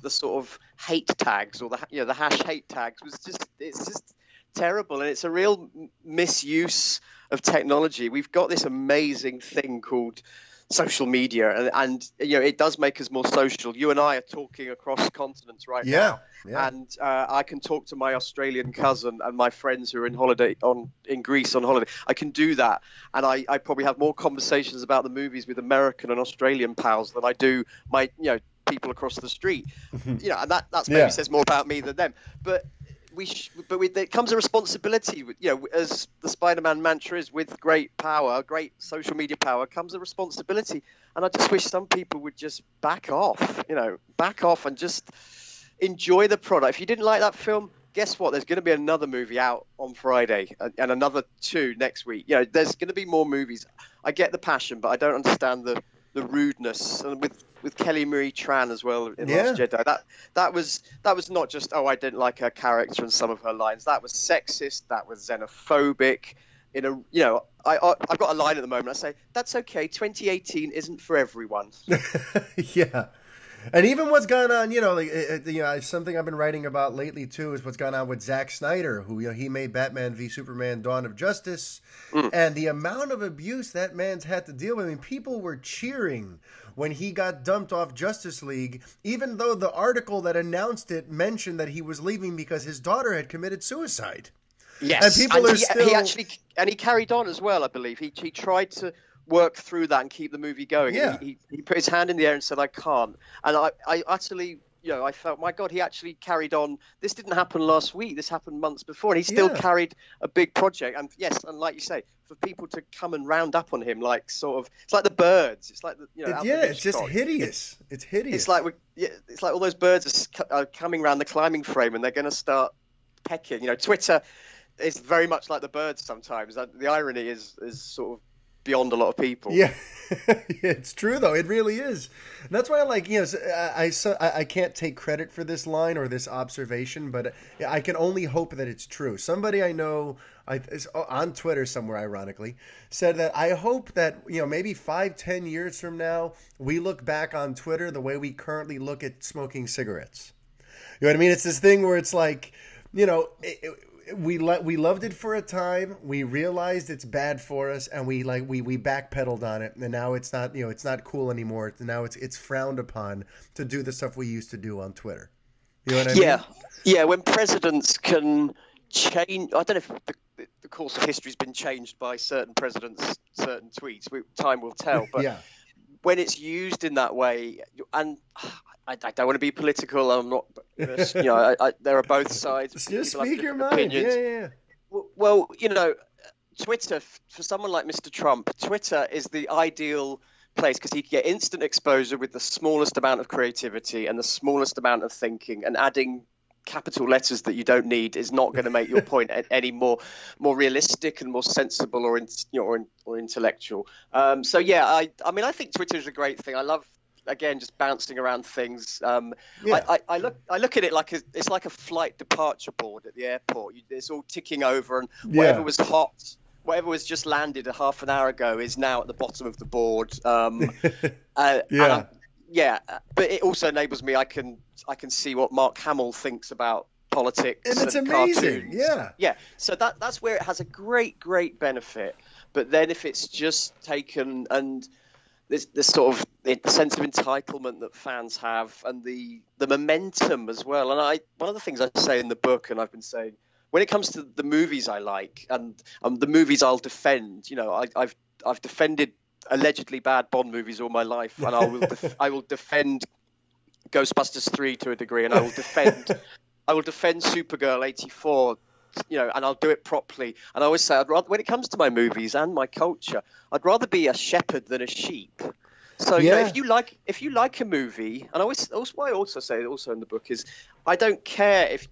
sort of hate tags, or the hash hate tags, it's just terrible, and it's a real misuse of technology. We've got this amazing thing called social media, and it does make us more social. You and I are talking across continents right now, and I can talk to my Australian cousin and my friends who are in Greece on holiday. I can do that, and I probably have more conversations about the movies with American and Australian pals than I do my people across the street. And that's maybe says more about me than them, but there comes a responsibility, as the Spider-Man mantra is, with great power, great social media power, comes a responsibility. And I just wish some people would just back off and just enjoy the product. If you didn't like that film, guess what? There's going to be another movie out on Friday and another 2 next week. There's going to be more movies. I get the passion, but I don't understand the rudeness. And with Kelly Marie Tran as well in Last Jedi, that was not just, I didn't like her character and some of her lines. That was sexist. That was xenophobic. I've got a line at the moment. I say, that's okay. 2018 isn't for everyone. Yeah. And even what's gone on, something I've been writing about lately too is what's gone on with Zack Snyder, who he made Batman v Superman: Dawn of Justice, and the amount of abuse that man's had to deal with. I mean, people were cheering when he got dumped off Justice League, even though the article that announced it mentioned that he was leaving because his daughter had committed suicide. Yes, and people he carried on as well. I believe he tried to work through that and keep the movie going. Yeah. He put his hand in the air and said, I can't. And I utterly, I felt, my God, he actually carried on. This didn't happen last week. This happened months before. And he still carried a big project. And yes, and like you say, for people to come and round up on him, it's like the birds. It's like it's just hideous. It's hideous. It's like all those birds are coming around the climbing frame and they're going to start pecking. Twitter is very much like the birds sometimes. The irony is sort of beyond a lot of people. Yeah, it's true though. It really is. And that's why I can't take credit for this line or this observation, but I can only hope that it's true. Somebody I know on Twitter somewhere, ironically, said that I hope that maybe 5-10 years from now we look back on Twitter the way we currently look at smoking cigarettes. You know what I mean? It's this thing where it's like, we loved it for a time. We realized it's bad for us, and we backpedaled on it. And now it's not it's not cool anymore. Now it's frowned upon to do the stuff we used to do on Twitter. You know what I mean? Yeah. When presidents can change, I don't know if the course of history has been changed by certain presidents, certain tweets. Time will tell. But when it's used in that way, and I don't want to be political. I'm not. There are both sides. Just speak your mind. Yeah. Well, Twitter, for someone like Mr. Trump, Twitter is the ideal place because he can get instant exposure with the smallest amount of creativity and the smallest amount of thinking, and adding capital letters that you don't need is not going to make your point any more realistic and more sensible or intellectual. I think Twitter is a great thing. I love, again, just bouncing around things. I look at it like it's like a flight departure board at the airport. It's all ticking over, and whatever was hot, whatever was just landed a half an hour ago is now at the bottom of the board. But it also enables me. I can see what Mark Hamill thinks about politics, and it's amazing. Cartoons. Yeah. So that's where it has a great benefit. But then if it's just taken, and this sort of the sense of entitlement that fans have, and the momentum as well. And one of the things I say in the book, and I've been saying, when it comes to the movies I like and the movies I'll defend, I've defended allegedly bad Bond movies all my life, and I will defend Ghostbusters 3 to a degree, and I will defend Supergirl 84, and I'll do it properly. And I always say, when it comes to my movies and my culture, I'd rather be a shepherd than a sheep. So if you like a movie, and what I also say also in the book is, I don't care if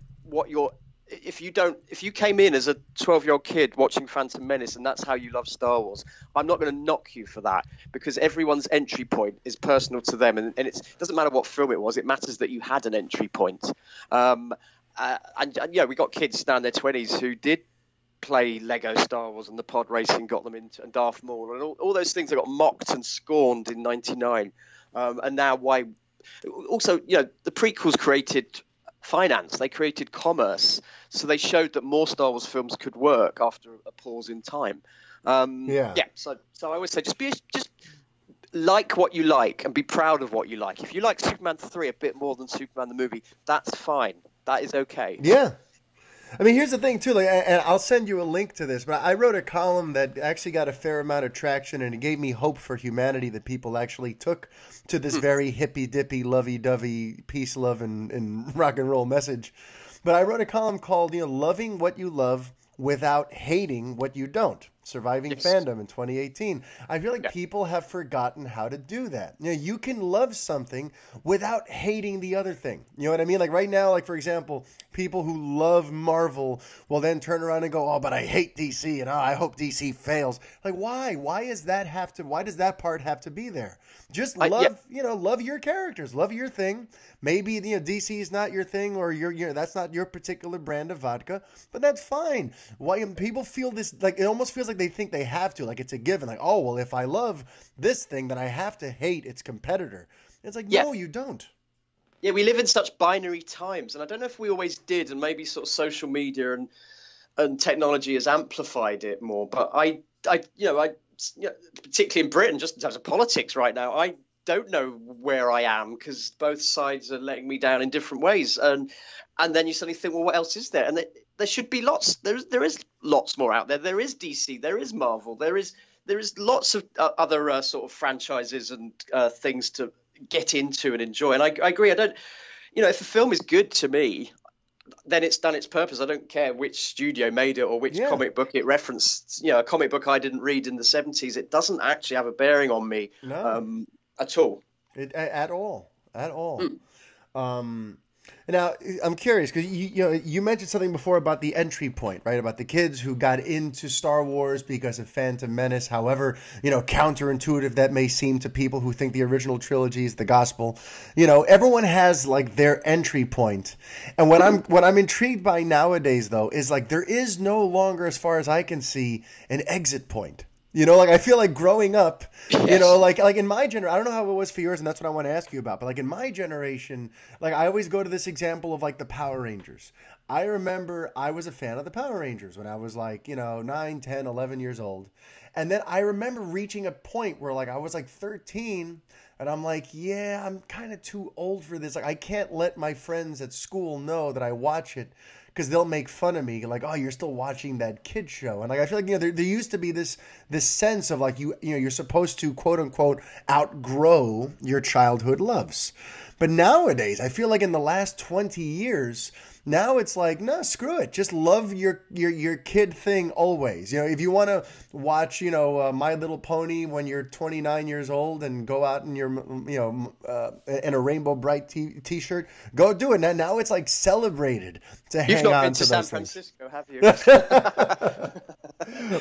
if you came in as a 12-year-old kid watching Phantom Menace and that's how you love Star Wars, I'm not going to knock you for that, because everyone's entry point is personal to them, and it doesn't matter what film it was. It matters that you had an entry point. And yeah, we got kids now in their 20s who did play Lego Star Wars, and the pod racing got them into, and Darth Maul, and all those things that got mocked and scorned in '99. And now why? Also, the prequels created finance, they created commerce, so they showed that more Star Wars films could work after a pause in time. So I always say just like what you like and be proud of what you like. If you like Superman 3 a bit more than Superman the movie, that's fine. That is okay. Yeah. I mean, here's the thing, too, and I'll send you a link to this, but I wrote a column that actually got a fair amount of traction, and it gave me hope for humanity that people actually took to this very hippy-dippy, lovey-dovey, peace, love, and rock and roll message. But I wrote a column called, Loving What You Love Without Hating What You Don't. Surviving Fandom in 2018. I feel like people have forgotten how to do that. You can love something without hating the other thing. You know what I mean? Like right now, like for example, people who love Marvel will then turn around and go, "Oh, but I hate DC, and I hope DC fails." Like why? Why does that part have to be there? Just love, love your characters, love your thing. Maybe DC is not your thing, or that's not your particular brand of vodka, but that's fine. Why people feel this, like it almost feels like they think they have to, like it's a given, like, oh well, if I love this thing, then I have to hate its competitor. It's like no, you don't. Yeah, we live in such binary times, and I don't know if we always did, and maybe sort of social media and technology has amplified it more. But I particularly in Britain, just in terms of politics right now, I don't know where I am because both sides are letting me down in different ways. And then you suddenly think, well, what else is there? And there should be lots. There is lots more out there. There is DC. There is Marvel. There is lots of other sort of franchises and things to get into and enjoy. And I agree. I don't, if a film is good to me, then it's done its purpose. I don't care which studio made it or which comic book it referenced. A comic book I didn't read in the 70s. It doesn't actually have a bearing on me at all. At all. Now, I'm curious because you mentioned something before about the entry point, right? About the kids who got into Star Wars because of Phantom Menace. However, counterintuitive that may seem to people who think the original trilogy is the gospel. Everyone has like their entry point. And what I'm intrigued by nowadays, though, is like there is no longer, as far as I can see, an exit point. I feel like growing up, like in my generation, I don't know how it was for yours, and that's what I want to ask you about. But like in my generation, like I always go to this example of like the Power Rangers. I remember I was a fan of the Power Rangers when I was like, 9, 10, 11 years old. And then I remember reaching a point where like I was like 13 and I'm like, yeah, I'm kind of too old for this. Like I can't let my friends at school know that I watch it, because they'll make fun of me, like, oh, you're still watching that kid show. And like I feel like there used to be this sense of like you're supposed to quote unquote outgrow your childhood loves. But nowadays, I feel like in the last 20 years, now it's like, no, screw it. Just love your kid thing always. If you want to watch, My Little Pony when you're 29 years old and go out in your, in a Rainbow Bright t-shirt, go do it. Now it's like celebrated to hang on to those things. You've not been to San Francisco, have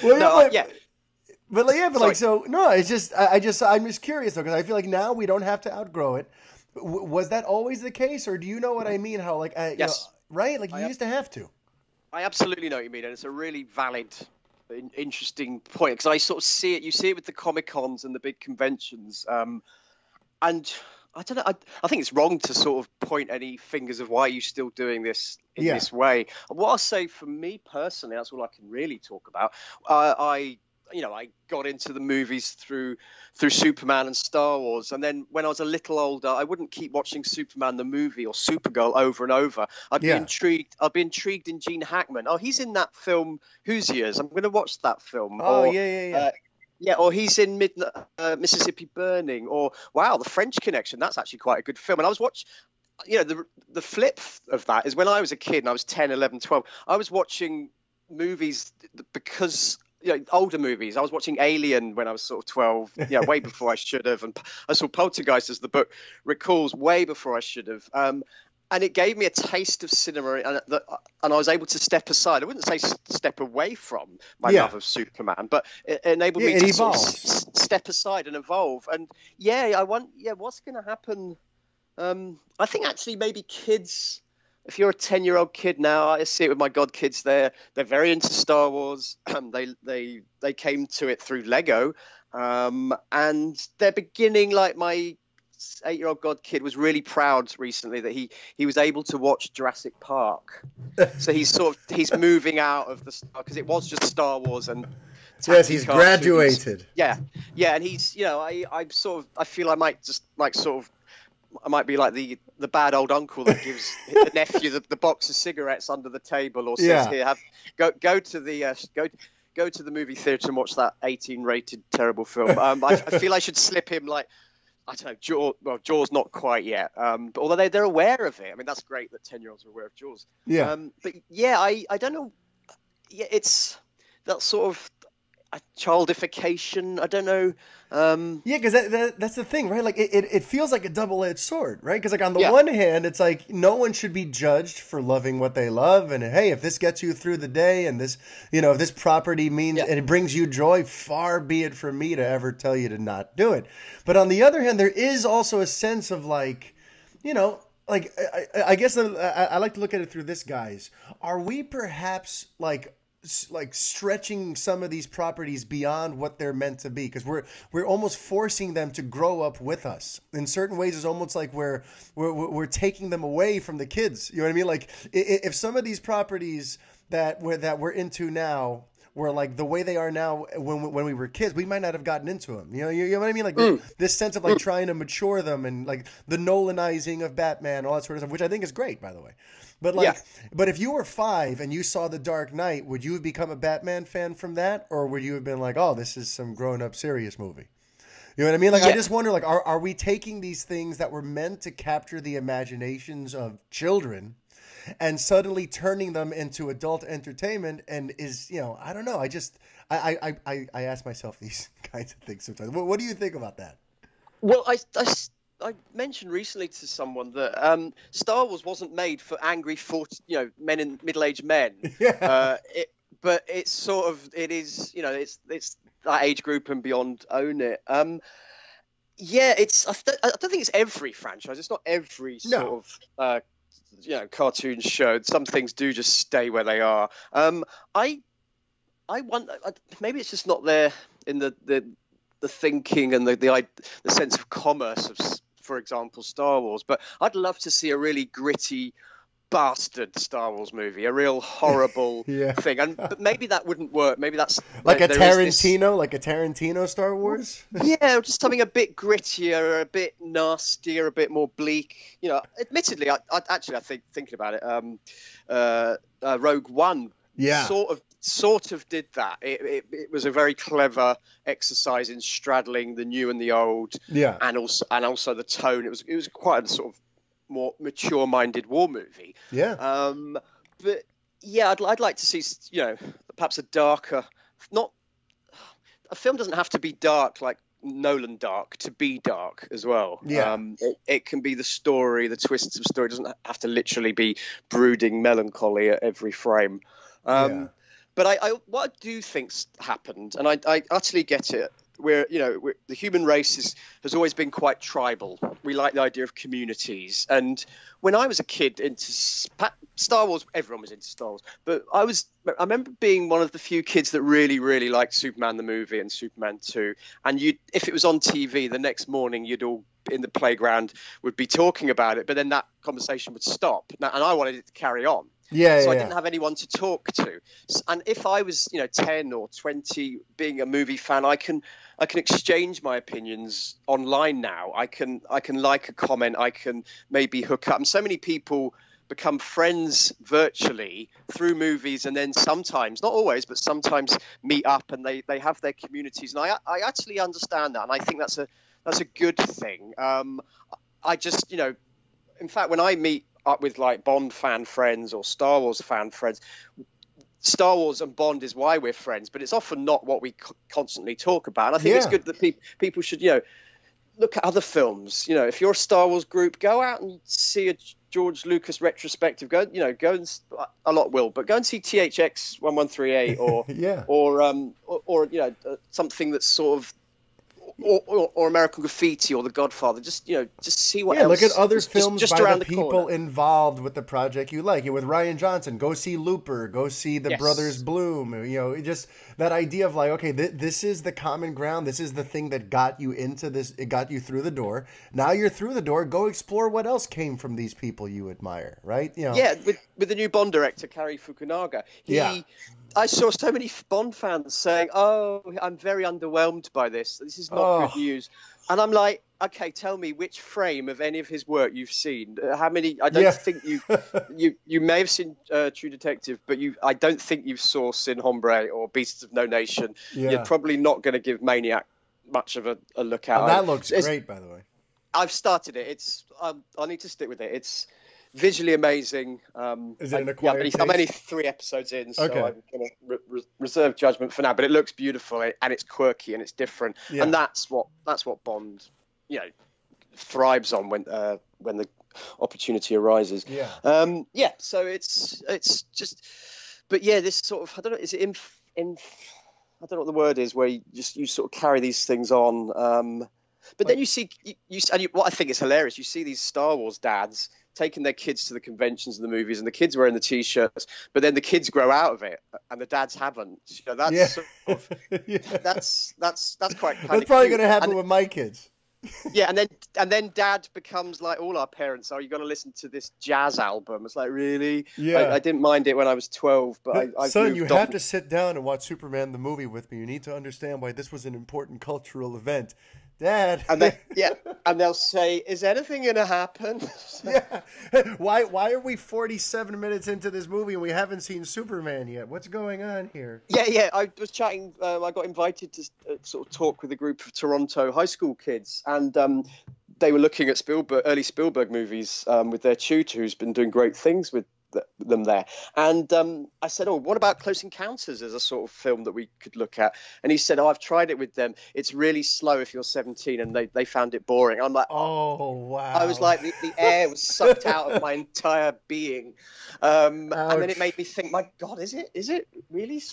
you? Well, I'm just curious though, because I feel like now we don't have to outgrow it. Was that always the case, or do you know what I mean? How like yes. Right? Like you used to have to. I absolutely know what you mean, and it's a really valid, interesting point, because I sort of see it. You see it with the Comic-Cons and the big conventions, and I don't know. I think it's wrong to sort of point any fingers of why you're still doing this in this way. What I'll say for me personally, that's all I can really talk about. I got into the movies through Superman and Star Wars. And then when I was a little older, I wouldn't keep watching Superman the movie or Supergirl over and over. I'd be intrigued. I'd be intrigued in Gene Hackman. Oh, he's in that film, Hoosiers. I'm going to watch that film. Oh, or he's in Mississippi Burning. Or, wow, The French Connection. That's actually quite a good film. And I was watching... the flip of that is when I was a kid and I was 10, 11, 12, I was watching movies because... older movies. I was watching Alien when I was sort of 12, way before I should have. And I saw Poltergeist, as the book recalls, way before I should have. and it gave me a taste of cinema, and I was able to step aside. I wouldn't say step away from my love of Superman, but it enabled me to sort of step aside and evolve. And what's going to happen? I think actually maybe kids. If you're a 10-year-old kid now, I see it with my godkids. They're very into Star Wars. They came to it through Lego, and they're beginning. Like my 8-year-old godkid was really proud recently that he was able to watch Jurassic Park. So he's moving out of the because it was just Star Wars and. Yes, he's graduated. Yeah, and he's I feel I might just I might be like the bad old uncle that gives the nephew the box of cigarettes under the table, or says, "Here, go to the movie theater and watch that 18-rated terrible film." I feel I should slip him I don't know, Jaws not quite yet, but although they're aware of it. I mean, that's great that 10-year-olds are aware of Jaws. Yeah. But yeah, I don't know. Yeah, it's that sort of childification. I don't know. Yeah, because that's the thing, right? Like it feels like a double-edged sword, right? Because like on the one hand, it's like no one should be judged for loving what they love, and hey, if this gets you through the day, and this, if this property means and it brings you joy, far be it from me to ever tell you to not do it. But on the other hand, there is also a sense of like, I guess I like to look at it through this, guys. Are we perhaps like stretching some of these properties beyond what they're meant to be, because we're almost forcing them to grow up with us in certain ways? It's almost like we're taking them away from the kids. You know what I mean? Like if some of these properties that we're into now were like the way they are now when we were kids, we might not have gotten into them. You know what I mean? Like this sense of like trying to mature them, and like the Nolanizing of Batman, all that sort of stuff, which I think is great, by the way. But but if you were 5 and you saw The Dark Knight, would you have become a Batman fan from that, or would you have been like, oh, this is some grown-up serious movie? You know what I mean? Like I just wonder, like, are we taking these things that were meant to capture the imaginations of children and suddenly turning them into adult entertainment? And I don't know. I ask myself these kinds of things sometimes. What do you think about that? Well, I mentioned recently to someone that Star Wars wasn't made for angry middle-aged men. Yeah. But it's sort of, it is, it's that age group and beyond own it. I don't think it's every franchise. It's not every sort of cartoon show. Some things do just stay where they are. I wonder, maybe it's just not there in the thinking and the sense of commerce of, for example, Star Wars. But I'd love to see a really gritty bastard Star Wars movie, a real horrible thing. But maybe that wouldn't work. Maybe that's like a Tarantino Star Wars. Yeah, just something a bit grittier, a bit nastier, a bit more bleak. Admittedly, I think thinking about it, Rogue One sort of did that. It was a very clever exercise in straddling the new and the old, and also the tone. It was quite a sort of more mature-minded war movie. Yeah. But yeah, I'd like to see perhaps a darker. Not a film doesn't have to be dark like Nolan dark to be dark as well. Yeah. It can be the story, the twists of story. It doesn't have to literally be brooding melancholy at every frame. But what I do think's happened, and I utterly get it, where the human race has always been quite tribal. We like the idea of communities. And when I was a kid into Star Wars, everyone was into Star Wars. But I remember being one of the few kids that really, really liked Superman the movie and Superman 2. And if it was on TV the next morning, you'd all in the playground would be talking about it. But then that conversation would stop. And I wanted it to carry on. I didn't have anyone to talk to. And if I was, 10 or 20, being a movie fan, I can exchange my opinions online now. I can like a comment. I can maybe hook up. And so many people become friends virtually through movies, and then sometimes, not always, but sometimes meet up, and they have their communities. And I actually understand that, and I think that's a good thing. I just, in fact, when I meet up with like Bond fan friends or Star Wars fan friends, Star Wars and Bond is why we're friends, but it's often not what we constantly talk about. And I think it's good that people should, look at other films. If you're a Star Wars group, go out and see George Lucas retrospective, go and a lot will, but go and see THX 1138 or or something that's sort of or American Graffiti or The Godfather. Just see what else. Look at other films just by around the the people corner. involved with the project you like. With Ryan Johnson, go see Looper, go see The Brothers Bloom. Just that idea of like, okay, this is the common ground. This is the thing that got you into this. It got you through the door. Now you're through the door. Go explore what else came from these people you admire, right? Yeah, with the new Bond director, Cary Fukunaga. I saw so many Bond fans saying, "Oh, I'm very underwhelmed by this. This is not good news." And I'm like, "Okay, tell me which frame of any of his work you've seen. How many? I don't think you may have seen True Detective, but I don't think you saw Sin Hombre or Beasts of No Nation. Yeah. You're probably not going to give Maniac much of a look at." And that looks great, by the way. I've started it. I need to stick with it. It's visually amazing. Is it an acquired taste? I'm only 3 episodes in, so I'm going to reserve judgment for now. But it looks beautiful, and it's quirky, and it's different, and that's what Bond, thrives on when the opportunity arises. So it's just, but this sort of, I don't know, is it in I don't know what the word is, where you sort of carry these things on. But then you see, what I think is hilarious, you see these Star Wars dads taking their kids to the conventions and the movies, and the kids wearing the T-shirts, but then the kids grow out of it, and the dads haven't. That's sort of, that's quite kind That's of probably cute. going to happen with my kids. And then dad becomes like all our parents are. You're going to listen to this jazz album. It's like, really? I didn't mind it when I was 12, but son, you have to sit down and watch Superman the movie with me. You need to understand why this was an important cultural event. Dad. And they'll say, "Is anything going to happen?" Why are we 47 minutes into this movie and we haven't seen Superman yet? What's going on here? I was chatting. I got invited to sort of talk with a group of Toronto high school kids, and they were looking at early Spielberg movies with their tutor, who's been doing great things with them there. And I said, "Oh, what about Close Encounters as a sort of film that we could look at?" And he said, "Oh, I've tried it with them. It's really slow if you're 17, and they found it boring." I'm like, "Oh, wow." I was like, the air was sucked out of my entire being. And then it made me think, my God, is it really?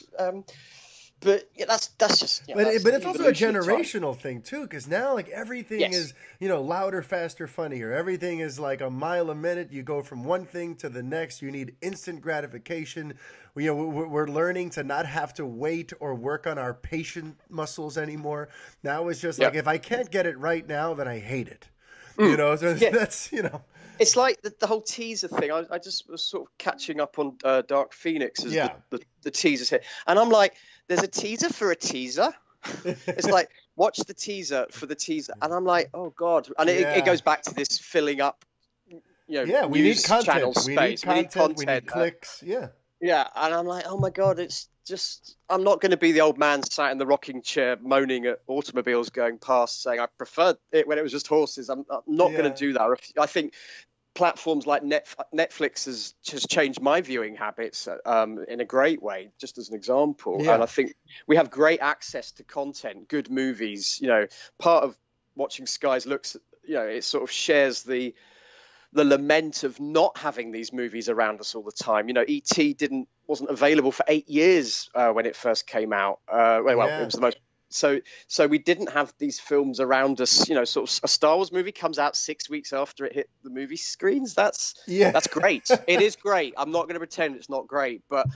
But that's just. But it's also a generational thing too, because now like everything is louder, faster, funnier. Everything is like a mile a minute. You go from one thing to the next. You need instant gratification. We're learning to not have to wait or work on our patient muscles anymore. Now it's just like, if I can't get it right now, then I hate it. That's It's like the whole teaser thing. I just was sort of catching up on Dark Phoenix as the teasers hit, and I'm like, there's a teaser for a teaser. It's like, watch the teaser for the teaser, and I'm like, oh God, and it goes back to this filling up. We need content. We need content. We need clicks. And I'm like, oh my God, it's just, I'm not going to be the old man sat in the rocking chair moaning at automobiles going past, saying I preferred it when it was just horses. I'm not going to do that. I think platforms like Netflix has changed my viewing habits in a great way, just as an example. And I think we have great access to content, good movies. Part of watching Skies looks, it sort of shares the lament of not having these movies around us all the time. E.T. wasn't available for 8 years when it first came out. It was the most. So we didn't have these films around us. Sort of a Star Wars movie comes out 6 weeks after it hit the movie screens. That's great. It is great. I'm not going to pretend it's not great, but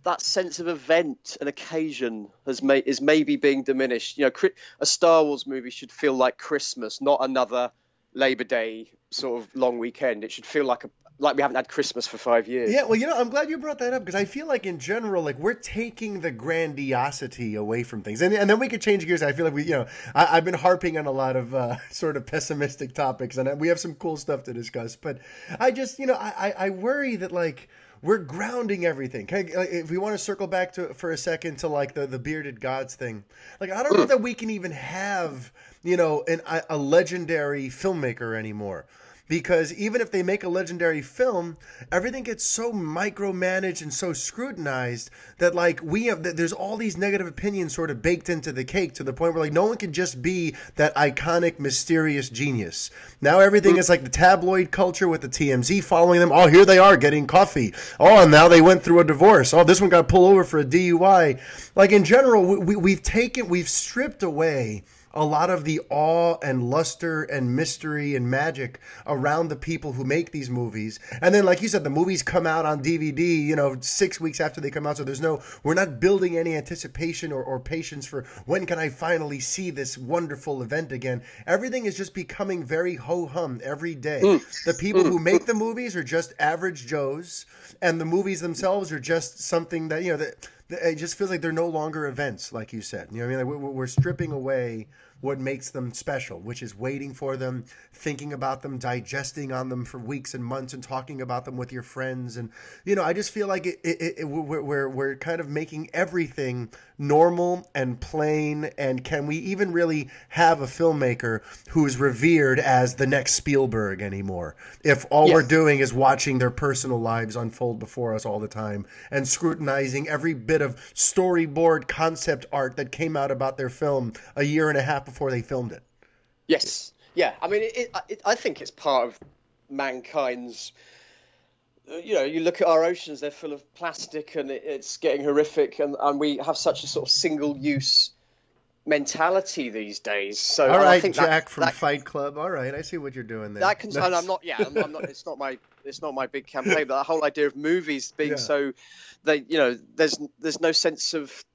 that sense of event and occasion is maybe being diminished. A Star Wars movie should feel like Christmas, not another Labor Day sort of long weekend. It should feel like we haven't had Christmas for 5 years. Yeah, well, I'm glad you brought that up, because I feel like in general, like, we're taking the grandiosity away from things. And then we could change gears. I feel like I've been harping on a lot of sort of pessimistic topics, and we have some cool stuff to discuss. But I just, I worry that, like, we're grounding everything. If we want to circle back for a second to like the bearded gods thing, like, I don't know that we can even have, a legendary filmmaker anymore. because even if they make a legendary film, everything gets so micromanaged and so scrutinized that like there's all these negative opinions sort of baked into the cake to the point where like no one can just be that iconic, mysterious genius. Now everything is like the tabloid culture with the TMZ following them. Oh, here they are getting coffee. Oh, and now they went through a divorce. Oh, this one got pulled over for a DUI. Like in general, we've stripped away a lot of the awe and luster and mystery and magic around the people who make these movies. And then, like you said, the movies come out on DVD, 6 weeks after they come out. So we're not building any anticipation or patience for when can I finally see this wonderful event again. Everything is just becoming very ho-hum every day. The people who make the movies are just average Joes, and the movies themselves are just something that, it just feels like they're no longer events, like you said. You know what I mean? Like we're stripping away what makes them special, which is waiting for them, thinking about them, digesting on them for weeks and months, and talking about them with your friends. And I just feel like we're kind of making everything normal and plain. And can we even really have a filmmaker who's revered as the next Spielberg anymore if all we're doing is watching their personal lives unfold before us all the time and scrutinizing every bit of storyboard concept art that came out about their film a year and a half before they filmed it? Yes. Yeah. I mean, I think it's part of mankind's, you look at our oceans, they're full of plastic and it's getting horrific. And we have such a sort of single use mentality these days. So all right, I think Jack from Fight Club. All right. I see what you're doing there. I'm not, it's not my big campaign, but the whole idea of movies being so there's no sense of,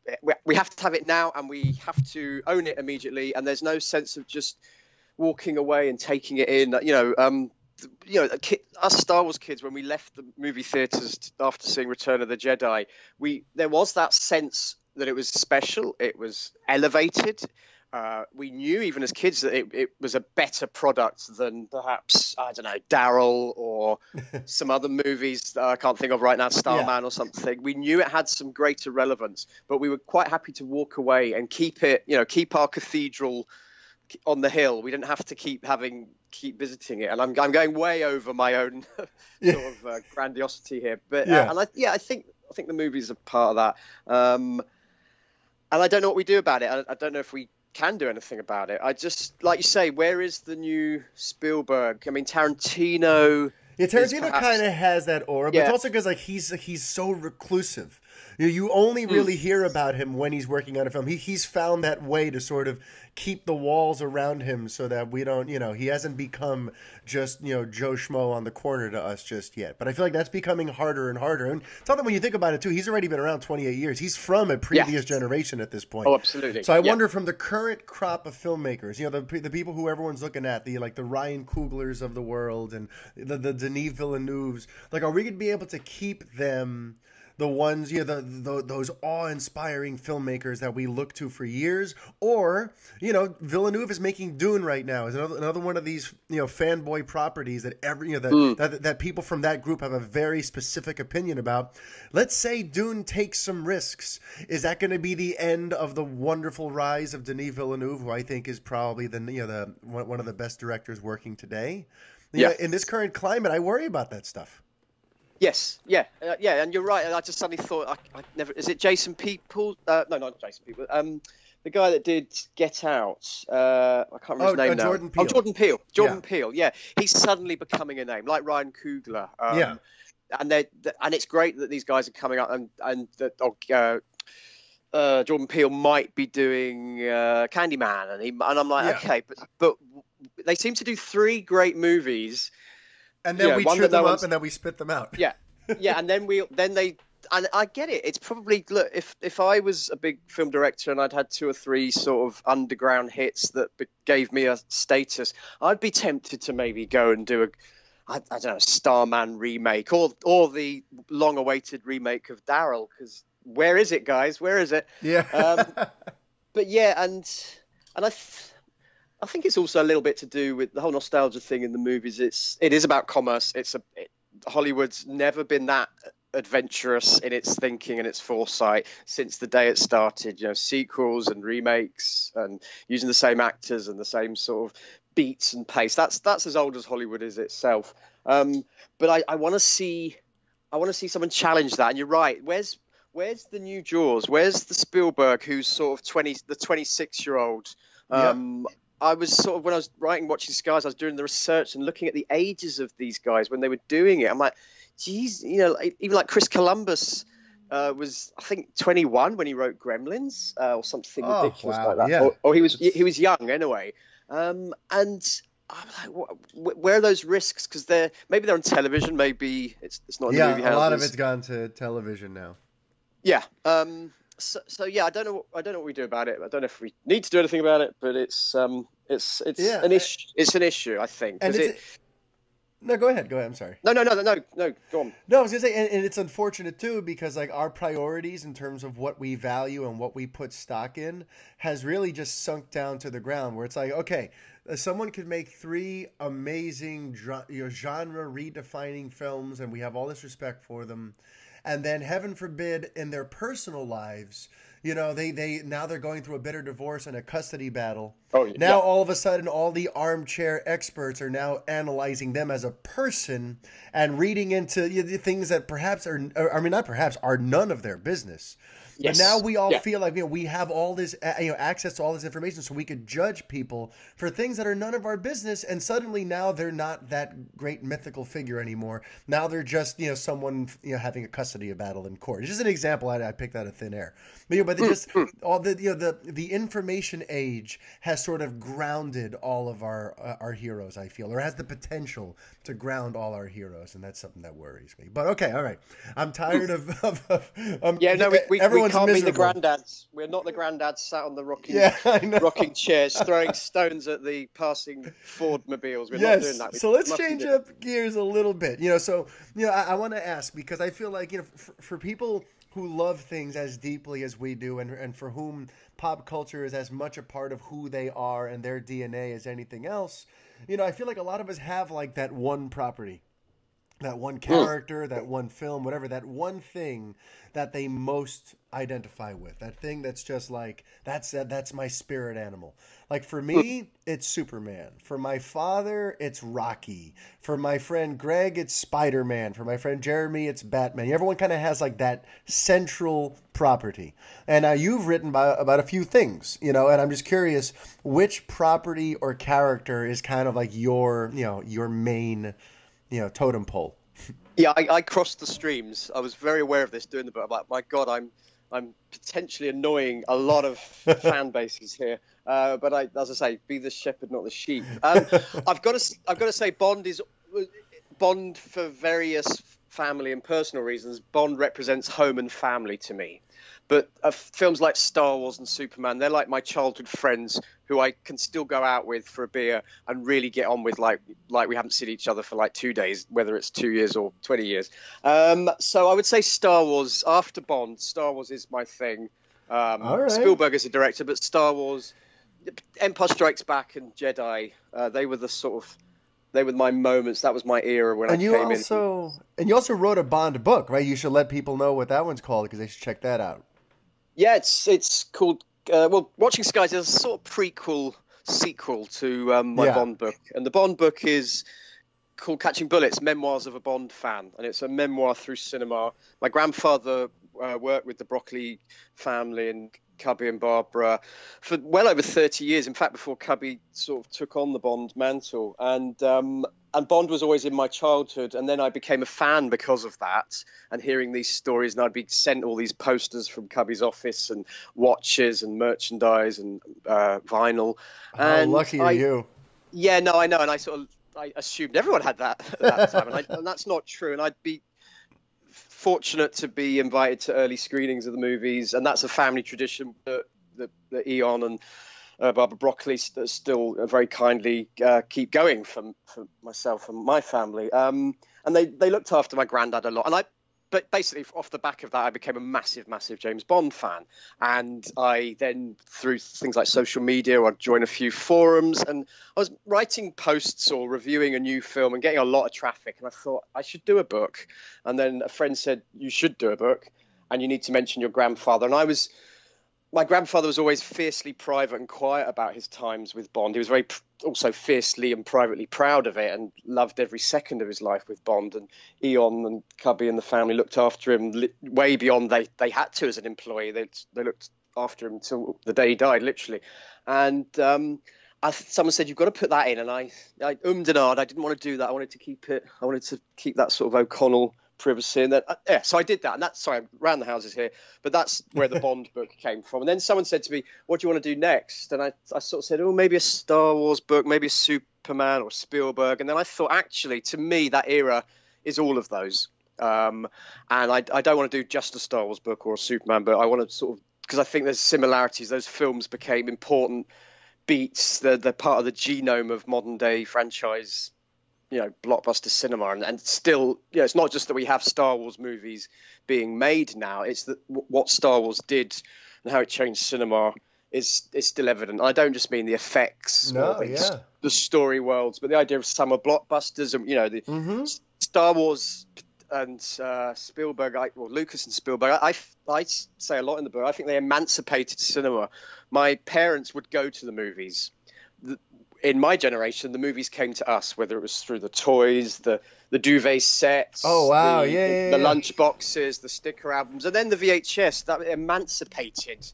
we have to have it now and we have to own it immediately. And there's no sense of just walking away and taking it in. Us Star Wars kids, when we left the movie theaters after seeing Return of the Jedi, there was that sense that it was special, it was elevated. We knew even as kids that it was a better product than perhaps, I don't know, Daryl or some other movies that I can't think of right now, Starman or something. We knew it had some greater relevance, but we were quite happy to walk away and keep our cathedral on the hill. We didn't have to keep visiting it. And I'm going way over my own sort of grandiosity here. But I think the movies are part of that. And I don't know what we do about it. I don't know if we can do anything about it. I just, like you say, where is the new Spielberg? I mean, Tarantino. Yeah, Tarantino kind of has that aura, but it's also because like he's so reclusive. You only really hear about him when he's working on a film. He's found that way to sort of keep the walls around him so that we don't, he hasn't become just, Joe Schmo on the corner to us just yet. But I feel like that's becoming harder and harder. And it's not that when you think about it, too, he's already been around 28 years. He's from a previous generation at this point. Oh, absolutely. So I wonder from the current crop of filmmakers, the people who everyone's looking at, the Ryan Cooglers of the world and the Denis Villeneuves, like, are we going to be able to keep them the ones, those awe-inspiring filmmakers that we look to for years? Or, Villeneuve is making Dune right now. Is another one of these, fanboy properties that that people from that group have a very specific opinion about. Let's say Dune takes some risks. Is that going to be the end of the wonderful rise of Denis Villeneuve, who I think is probably one of the best directors working today? In this current climate, I worry about that stuff. Yes, and you're right. I just suddenly thought, I never. Is it Jason People? No, not Jason People. The guy that did Get Out. I can't remember his name now. Jordan Peele. Oh, Jordan Peele. Jordan Peele. Yeah, he's suddenly becoming a name, like Ryan Coogler. And it's great that these guys are coming up, and that Jordan Peele might be doing Candyman, and I'm like, okay, but they seem to do 3 great movies. And then we chew them up and then we spit them out. Yeah. And and I get it. It's probably, look, if I was a big film director and I'd had 2 or 3 sort of underground hits that gave me a status, I'd be tempted to maybe go and do I don't know, Starman remake or the long awaited remake of Daryl. Because where is it, guys? Where is it? Yeah. But yeah. And I think it's also a little bit to do with the whole nostalgia thing in the movies. It is about commerce. Hollywood's never been that adventurous in its thinking and its foresight since the day it started. Sequels and remakes and using the same actors and the same sort of beats and pace. That's as old as Hollywood is itself. But I want to see someone challenge that. And you're right. Where's the new Jaws? Where's the Spielberg who's sort of 26-year-old? I was sort of, when I was writing Watching Skies, I was doing the research and looking at the ages of these guys when they were doing it. I'm like, geez, even like Chris Columbus was, I think, 21 when he wrote Gremlins or something ridiculous like that. Yeah. Or he was young anyway. And I'm like, where are those risks? Because maybe they're on television, maybe it's not in the movie houses. Yeah, a lot of it's gone to television now. Yeah. So yeah, I don't know what we do about it. I don't know if we need to do anything about it, but it's an issue. It's an issue, I think. No, go ahead. I'm sorry. No. Go on. No, I was gonna say, and it's unfortunate too, because like our priorities in terms of what we value and what we put stock in has really just sunk down to the ground. Where it's like, okay, someone could make 3 amazing genre redefining films, and we have all this respect for them. And then, heaven forbid, in their personal lives, now they're going through a bitter divorce and a custody battle. Now, all of a sudden, all the armchair experts are now analyzing them as a person and reading into things that are none of their business. Yes. But now we all feel like we have all this access to all this information, so we could judge people for things that are none of our business. And suddenly now they're not that great mythical figure anymore. Now they're just someone having a custody battle in court. It's just an example. I picked out of thin air. But just all the information age has sort of grounded all of our heroes, I feel, or has the potential to ground all our heroes, and that's something that worries me. But okay, all right, I'm tired of everyone's can't miserable. Be the granddads. We're not the granddads sat on the rocking chairs throwing stones at the passing Ford mobiles. We're not doing that. So let's change up gears a little bit. I want to ask, because I feel like for people who love things as deeply as we do, and for whom pop culture is as much a part of who they are and their DNA as anything else, I feel like a lot of us have like that one property, that one character, that one film, whatever, that one thing that they most identify with, that thing that's just like, that's my spirit animal. Like for me, it's Superman. For my father, it's Rocky. For my friend Greg, it's Spider-Man. For my friend Jeremy, it's Batman. Everyone kind of has like that central property. And now you've written about a few things, and I'm just curious, which property or character is kind of like your main, totem pole? Yeah, I crossed the streams. I was very aware of this doing the book. I'm like, my God, I'm potentially annoying a lot of fan bases here. But as I say, be the shepherd, not the sheep. I've got to say, Bond for various family and personal reasons. Bond represents home and family to me. But films like Star Wars and Superman, they're like my childhood friends who I can still go out with for a beer and really get on with, like we haven't seen each other for like 2 days, whether it's 2 years or 20 years. So I would say Star Wars. After Bond, Star Wars is my thing. All right. Spielberg is a director, but Star Wars, Empire Strikes Back and Jedi, they were my moments. That was my era when I came in. And you also wrote a Bond book, right? You should let people know what that one's called, because they should check that out. Yeah, it's called Watching Skies is a sort of sequel to my Bond book, and the Bond book is called Catching Bullets: Memoirs of a Bond Fan, and it's a memoir through cinema. My grandfather worked with the Broccoli family and Cubby and Barbara for well over 30 years. In fact, before Cubby sort of took on the Bond mantle, and Bond was always in my childhood, and then I became a fan because of that, and hearing these stories, and I'd be sent all these posters from Cubby's office and watches and merchandise and vinyl. How lucky are you? Yeah, no, I know, and I assumed everyone had that at that time, and that's not true, and I'd be fortunate to be invited to early screenings of the movies, and that's a family tradition that Eon and Barbara Broccoli still very kindly keep going for myself and my family. And they looked after my granddad a lot. But basically, off the back of that, I became a massive, massive James Bond fan. And I then, through things like social media, I'd join a few forums, and I was writing posts or reviewing a new film and getting a lot of traffic. And I thought, I should do a book. And then a friend said, you should do a book, and you need to mention your grandfather. And I was my grandfather was always fiercely private and quiet about his times with Bond. He was very also fiercely and privately proud of it and loved every second of his life with Bond. And Eon and Cubby and the family looked after him way beyond they had to as an employee. They looked after him until the day he died, literally. And someone said, you've got to put that in. And I and ahed. I didn't want to do that. I wanted to keep that sort of O'Connell privacy, and so I did that. And that's, sorry, I'm around the houses here, but that's where the Bond book came from. And then someone said to me, what do you want to do next? And I sort of said, maybe a Star Wars book, maybe a Superman or Spielberg. And then I thought, actually, to me, that era is all of those. And I don't want to do just a Star Wars book or a Superman book. I want to sort of, because I think there's similarities. Those films became important beats. They're part of the genome of modern day franchise, blockbuster cinema. And still, it's not just that we have Star Wars movies being made now. It's that what Star Wars did and how it changed cinema is still evident. I don't just mean the effects, the story worlds, but the idea of summer blockbusters and, the Star Wars and Spielberg, Lucas and Spielberg, I say a lot in the book. I think they emancipated cinema. My parents would go to the movies. In my generation, the movies came to us, whether it was through the toys, the duvet sets, the lunch boxes, the sticker albums, and then the VHS. That emancipated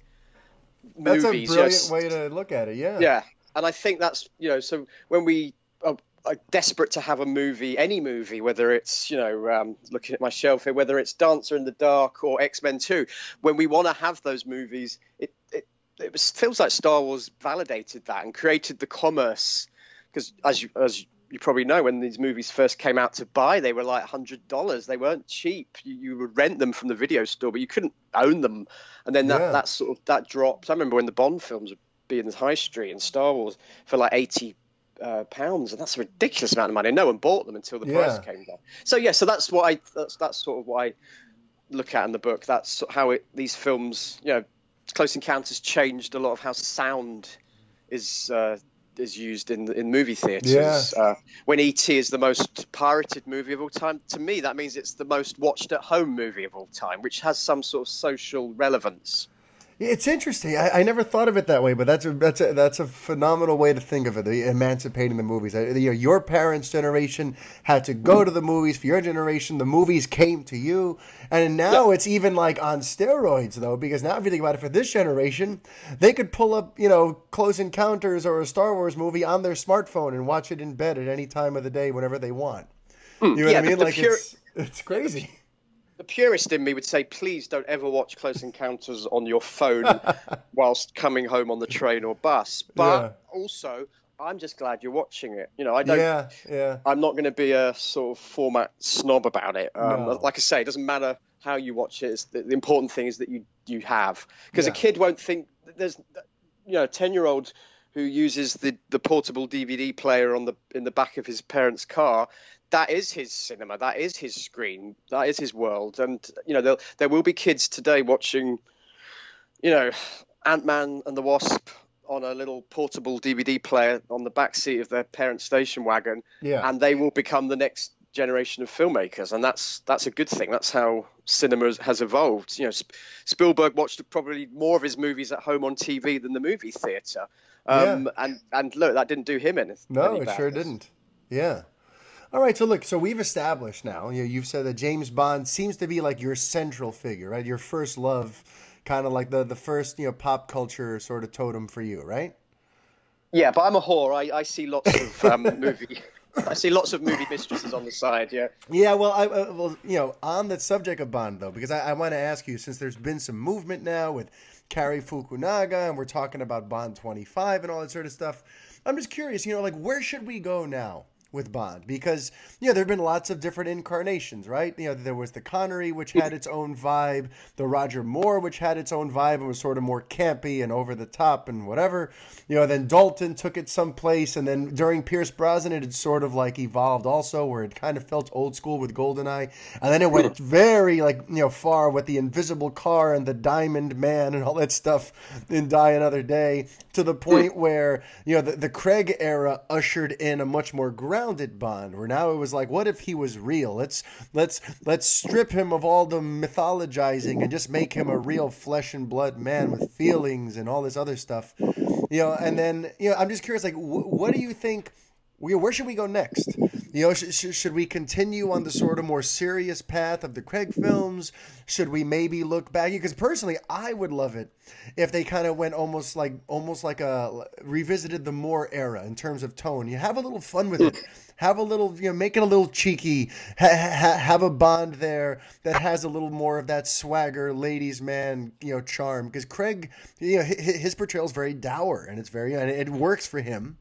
movies. That's a brilliant way to look at it, Yeah, and I think that's, so when we are desperate to have a movie, any movie, whether it's, looking at my shelf here, whether it's Dancer in the Dark or X-Men 2, when we want to have those movies, it feels like Star Wars validated that and created the commerce, because as you probably know, when these movies first came out to buy, they were like $100. They weren't cheap. You would rent them from the video store, but you couldn't own them. And then that dropped. I remember when the Bond films would be in the high street and Star Wars for like £80, and that's a ridiculous amount of money. No one bought them until the price came down. So so that's sort of what I look at in the book. That's how these films, Close Encounters changed a lot of how sound is used in movie theaters. When E.T. is the most pirated movie of all time, to me that means it's the most watched at home movie of all time, which has some sort of social relevance. It's interesting. I never thought of it that way, but that's a phenomenal way to think of it. Emancipating the movies. Your parents' generation had to go to the movies. For your generation, the movies came to you, and now it's even like on steroids, though. Because now, if you think about it, for this generation, they could pull up, Close Encounters or a Star Wars movie on their smartphone and watch it in bed at any time of the day, whenever they want. You know what I mean? Like it's crazy. The purist in me would say, please don't ever watch Close Encounters on your phone whilst coming home on the train or bus. But also, I'm just glad you're watching it. I don't. I'm not going to be a sort of format snob about it. No. Like I say, it doesn't matter how you watch it. The important thing is that you have, because a kid won't think there's a 10-year-old who uses the portable DVD player in the back of his parents' car. That is his cinema. That is his screen. That is his world. And there will be kids today watching, Ant-Man and the Wasp on a little portable DVD player on the back seat of their parents' station wagon, and they will become the next generation of filmmakers, and that's a good thing. That's how cinema has evolved. Spielberg watched probably more of his movies at home on TV than the movie theater, and look, that didn't do him anything. No, it sure didn't. Yeah. All right, so we've established now, you've said that James Bond seems to be like your central figure, right? Your first love, kind of like the first, pop culture sort of totem for you, right? Yeah, but I'm a whore. I see lots of movie mistresses on the side, yeah. Yeah, well, on the subject of Bond, though, because I want to ask you, since there's been some movement now with Cary Fukunaga, and we're talking about Bond 25 and all that sort of stuff, I'm just curious, where should we go now with Bond? Because, there have been lots of different incarnations, right? There was the Connery, which had its own vibe, the Roger Moore, which had its own vibe and was sort of more campy and over the top and whatever. Then Dalton took it someplace, and then during Pierce Brosnan, it had sort of like evolved also, where it kind of felt old school with GoldenEye, and then it went very far with the Invisible Car and the Diamond Man and all that stuff in Die Another Day, to the point where the Craig era ushered in a much more grounded well-rounded Bond, where now it was like, what if he was real? Let's strip him of all the mythologizing and just make him a real flesh and blood man with feelings and all this other stuff. And then, I'm just curious, like, what do you think? Where should we go next? Should we continue on the sort of more serious path of the Craig films? Should we maybe look back? Because personally, I would love it if they kind of went almost like revisited the Moore era in terms of tone. You have a little fun with it. Have a little, make it a little cheeky. Have a Bond there that has a little more of that swagger, ladies' man, charm. Because Craig, his portrayal is very dour, and and it works for him.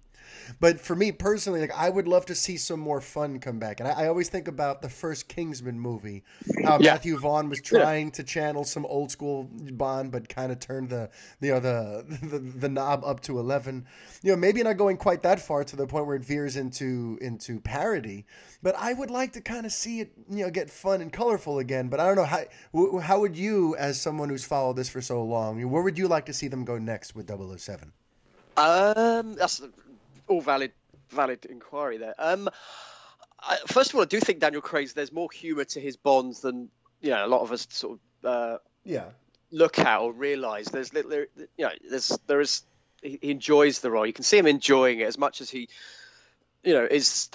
But for me personally, like, I would love to see some more fun come back. And I always think about the first Kingsman movie, how Matthew Vaughn was trying to channel some old school Bond, but kind of turned the knob up to 11. Maybe not going quite that far to the point where it veers into parody. But I would like to kind of see it, get fun and colorful again. But I don't know, how would you, as someone who's followed this for so long, where would you like to see them go next with 007? That's all valid inquiry there. First of all, I do think Daniel Craig's, there's more humour to his Bonds than a lot of us sort of look at or realise. He enjoys the role. You can see him enjoying it as much as he is.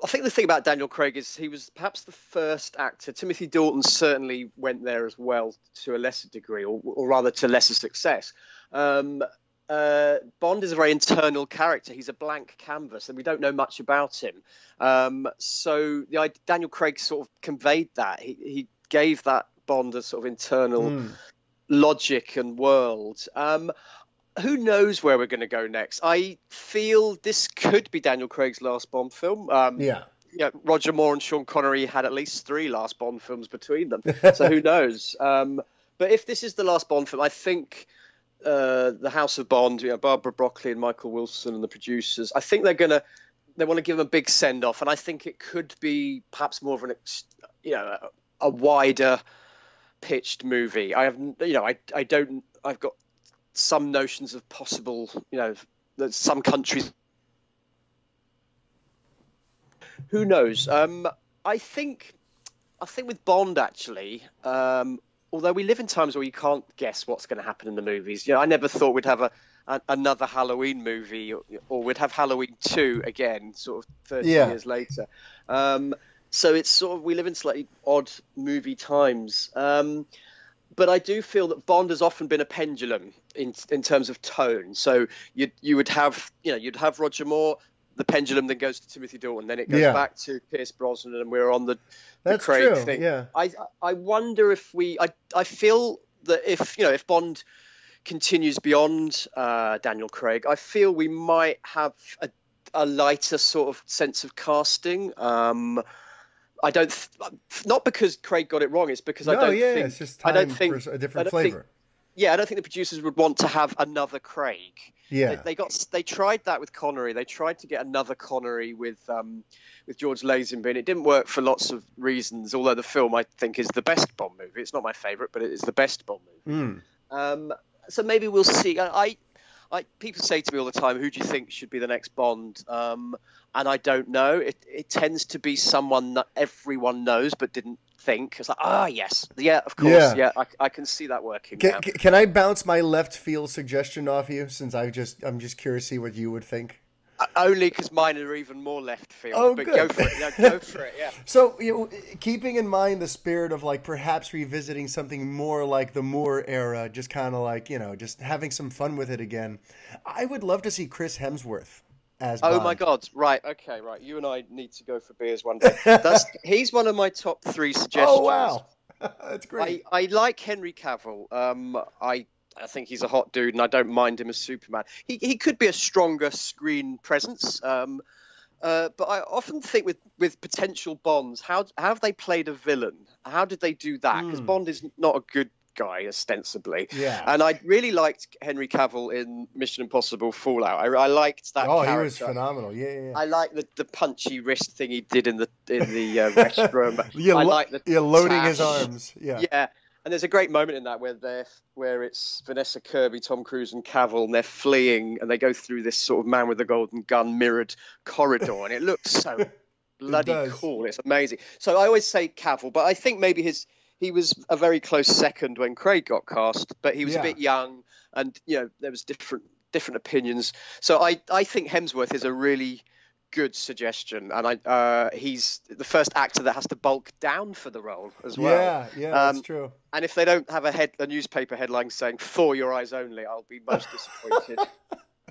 I think the thing about Daniel Craig is he was perhaps the first actor. Timothy Dalton certainly went there as well to a lesser degree, or rather to lesser success. Bond is a very internal character. He's a blank canvas, and we don't know much about him. So Daniel Craig sort of conveyed that. He gave that Bond a sort of internal logic and world. Who knows where we're going to go next? I feel this could be Daniel Craig's last Bond film. Roger Moore and Sean Connery had at least 3 last Bond films between them. So who knows? But if this is the last Bond film, I think the House of Bond, Barbara Broccoli and Michael Wilson and the producers, I think they want to give him a big send off, and I think it could be perhaps more of a wider pitched movie. I've got some notions of possible, that some countries. Who knows? I think with Bond actually. Although we live in times where you can't guess what's going to happen in the movies. I never thought we'd have another Halloween movie, or we'd have Halloween 2 again, sort of 30 years later. So it's sort of, we live in slightly odd movie times. But I do feel that Bond has often been a pendulum in terms of tone. So you would have, you'd have Roger Moore. The pendulum then goes to Timothy Dalton, then it goes back to Pierce Brosnan, and we're on the Craig thing. Yeah. I wonder if I feel that if Bond continues beyond Daniel Craig, I feel we might have a lighter sort of sense of casting. I don't, not because Craig got it wrong. It's because I don't think it's just time for a different flavor. I don't think the producers would want to have another Craig. Yeah, they tried that with Connery. They tried to get another Connery with George Lazenby. It didn't work for lots of reasons. Although the film I think is the best Bond movie. It's not my favourite, but it is the best Bond movie. So maybe we'll see. People say to me all the time, "Who do you think should be the next Bond?" And I don't know. It tends to be someone that everyone knows but didn't think. It's like, yes, of course, I can see that working. Can I bounce my left field suggestion off you, since I'm just curious to see what you would think? Only because mine are even more left field. Oh, but good. Go for it. Go for it. Yeah. So, keeping in mind the spirit of perhaps revisiting something more like the Moore era, just kind of just having some fun with it again, I would love to see Chris Hemsworth as Bond. Oh my God! Right. Okay. Right. You and I need to go for beers one day. He's one of my top 3 suggestions. Oh wow, that's great. I like Henry Cavill. I think he's a hot dude, and I don't mind him as Superman. He could be a stronger screen presence, but I often think with potential Bonds, how have they played a villain? How did they do that? Because Bond is not a good guy, ostensibly. Yeah. And I really liked Henry Cavill in Mission Impossible Fallout. I liked that character. He was phenomenal. Yeah. I like the punchy wrist thing he did in the restroom. Loading his arms. Yeah. And there's a great moment in that where it's Vanessa Kirby, Tom Cruise, and Cavill, and they're fleeing, and they go through this sort of man with the golden gun mirrored corridor, and it looks so bloody cool. It's amazing. So I always say Cavill, but I think maybe he was a very close second when Craig got cast, but he was a bit young, and there was different opinions. So I think Hemsworth is a really good suggestion, and he's the first actor that has to bulk down for the role as well. Yeah, that's true. And if they don't have a newspaper headline saying "For Your Eyes Only," I'll be most disappointed.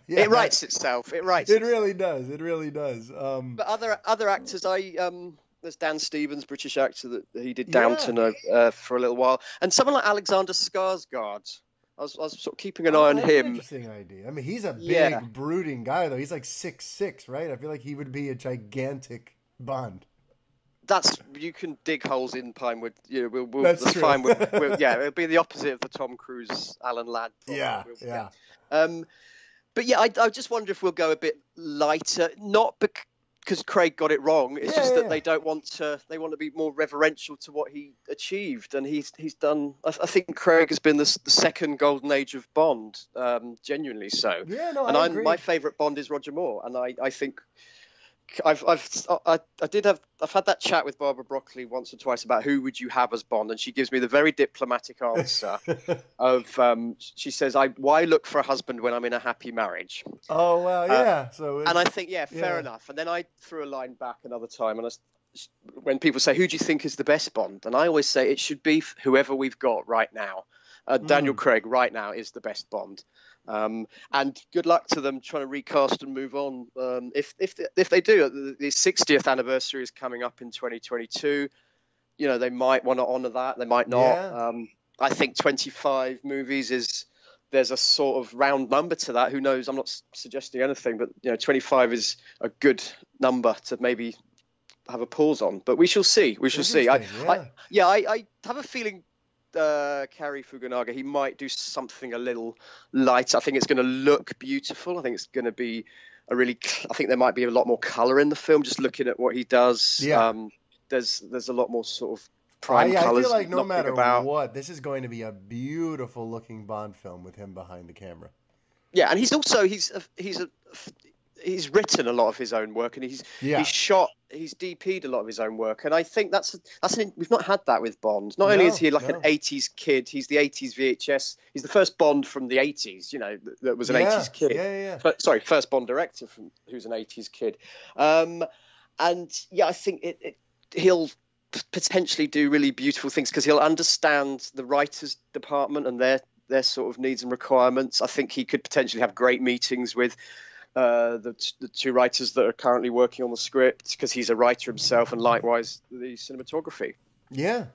It writes itself. It really does. It really does. But other actors, there's Dan Stevens, British actor that he did Downton for a little while, and someone like Alexander Skarsgård. I was sort of keeping an eye on him. Interesting idea. I mean, he's a big, brooding guy, though. He's like 6'6", right? I feel like he would be a gigantic Bond. You can dig holes in Pinewood. That's true. Fine. It'll be the opposite of the Tom Cruise, Alan Ladd. Yeah. But yeah, I just wonder if we'll go a bit lighter, not because Craig got it wrong. It's just that they don't want to. They want to be more reverential to what he achieved, and he's done. I think Craig has been the second golden age of Bond, genuinely so. Yeah, no, I agree. My favourite Bond is Roger Moore, and I think I've had that chat with Barbara Broccoli once or twice about who would you have as Bond, and she gives me the very diplomatic answer of she says, why look for a husband when I'm in a happy marriage? Oh well, yeah. And I think fair enough. And then I threw a line back another time, and when people say who do you think is the best Bond, and I always say it should be whoever we've got right now. Daniel Craig right now is the best Bond. And good luck to them trying to recast and move on. If they do, the 60th anniversary is coming up in 2022. They might want to honour that. They might not. Yeah. I think 25 movies there's a sort of round number to that. Who knows? I'm not suggesting anything, but 25 is a good number to maybe have a pause on. But we shall see. We shall see. I have a feeling. Cary Fukunaga, he might do something a little light. I think it's going to look beautiful. I think it's going to be I think there might be a lot more colour in the film. Just looking at what he does, there's a lot more sort of prime colours. I feel like no matter what, this is going to be a beautiful looking Bond film with him behind the camera. Yeah, and he's written a lot of his own work, and he's DP'd a lot of his own work, and I think we've not had that with Bond. Not only is he an 80s kid, he's the 80s VHS. He's the first Bond from the 80s, that was an 80s kid. Yeah. Sorry, first Bond director who's an 80s kid. I think he'll potentially do really beautiful things because he'll understand the writers' department and their sort of needs and requirements. I think he could potentially have great meetings with the two writers that are currently working on the script because he's a writer himself, and likewise the cinematography. Yeah.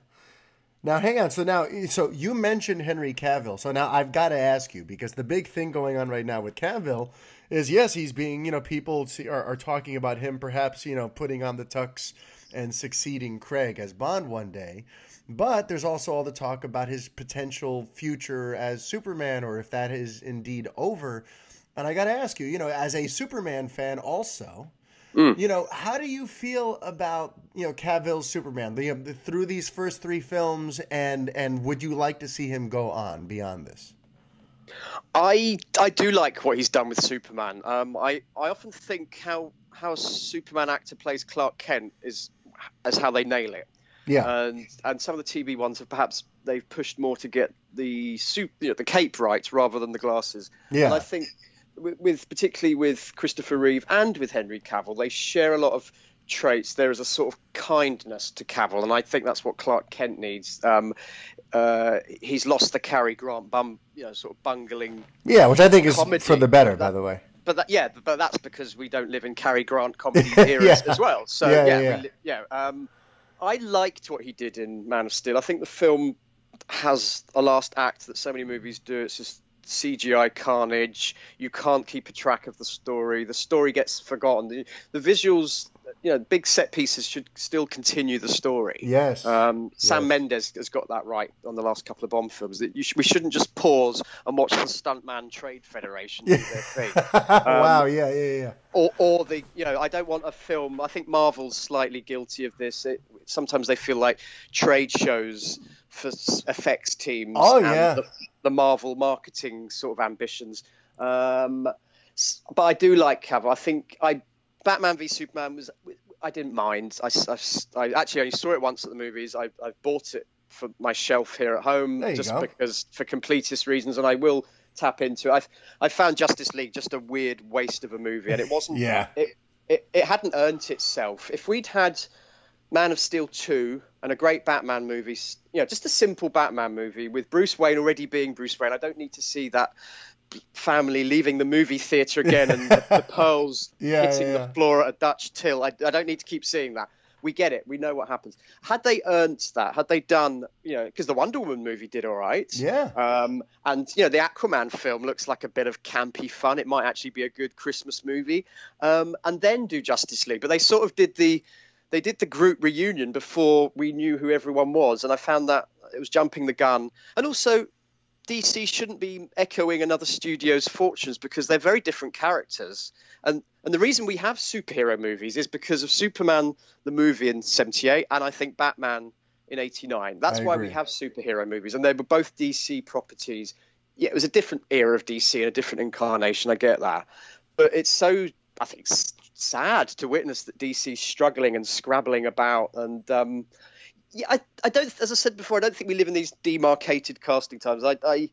Now, hang on. So you mentioned Henry Cavill. So now I've got to ask you, because the big thing going on right now with Cavill is, yes, he's being, people are talking about him perhaps, putting on the tux and succeeding Craig as Bond one day. But there's also all the talk about his potential future as Superman, or if that is indeed over. And I got to ask you, as a Superman fan also, how do you feel about, Cavill's Superman through these first three films, and would you like to see him go on beyond this? I do like what he's done with Superman. I often think how a Superman actor plays Clark Kent is how they nail it. Yeah. And some of the TV ones they've pushed more to get the cape right rather than the glasses. Yeah. And I think particularly with Christopher Reeve and with Henry Cavill, they share a lot of traits. There is a sort of kindness to Cavill, and I think that's what Clark Kent needs. He's lost the Cary Grant sort of bungling. Yeah, which I think is comedy, for the better, by the way. But that's because we don't live in Cary Grant comedy eras as well. So I liked what he did in Man of Steel. I think the film has a last act that so many movies do. It's just CGI carnage. You can't keep a track of the story. The story gets forgotten. The visuals big set pieces should still continue the story. Yes. Sam Mendes has got that right on the last couple of Bond films. That we shouldn't just pause and watch the Stuntman Trade Federation do their thing. Wow. Yeah. Or the I don't want a film. I think Marvel's slightly guilty of this. Sometimes they feel like trade shows for effects teams. Oh yeah. The Marvel marketing sort of ambitions. But I do like Cavill. I think Batman v Superman I didn't mind. I actually only saw it once at the movies. I bought it for my shelf here at home because for completist reasons, and I will tap into it. I found Justice League just a weird waste of a movie, and it wasn't. Yeah. It hadn't earned itself. If we'd had Man of Steel 2 and a great Batman movie, just a simple Batman movie with Bruce Wayne already being Bruce Wayne, I don't need to see that family leaving the movie theater again and the pearls hitting the floor at a Dutch till. I don't need to keep seeing that. We get it. We know what happens. Had they earned that, had they done, because the Wonder Woman movie did all right. Yeah. And, the Aquaman film looks like a bit of campy fun. It might actually be a good Christmas movie. And then do Justice League. But they sort of did the group reunion before we knew who everyone was. And I found that it was jumping the gun. And also, DC shouldn't be echoing another studio's fortunes because they're very different characters. And the reason we have superhero movies is because of Superman, the movie in 78, and I think Batman in 89. That's why we have superhero movies. And they were both DC properties. Yeah, it was a different era of DC and a different incarnation. I get that. But it's so, I think, sad to witness that DC's struggling and scrabbling about. And I don't, as I said before, I don't think we live in these demarcated casting times. I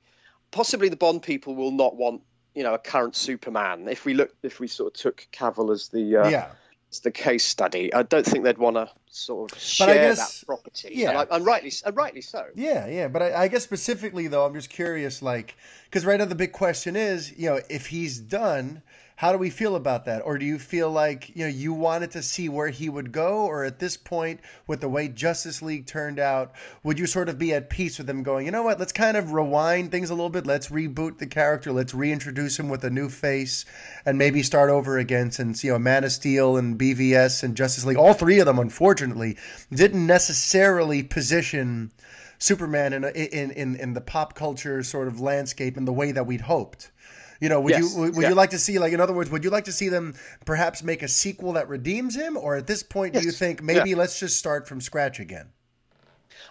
possibly the Bond people will not want, a current Superman. If we sort of took Cavill as the case study, I don't think they'd want to sort of share that property. Yeah, and rightly so. Yeah. But I guess specifically though, I'm just curious, because right now the big question is, if he's done, how do we feel about that? Or do you feel like, you wanted to see where he would go? Or at this point, with the way Justice League turned out, would you sort of be at peace with him going, you know what, let's kind of rewind things a little bit. Let's reboot the character. Let's reintroduce him with a new face and maybe start over again since, Man of Steel and BVS and Justice League, all three of them, unfortunately, didn't necessarily position Superman in the pop culture sort of landscape in the way that we'd hoped. Would you like to see, in other words, would you like to see them perhaps make a sequel that redeems him? Or at this point, do you think maybe let's just start from scratch again?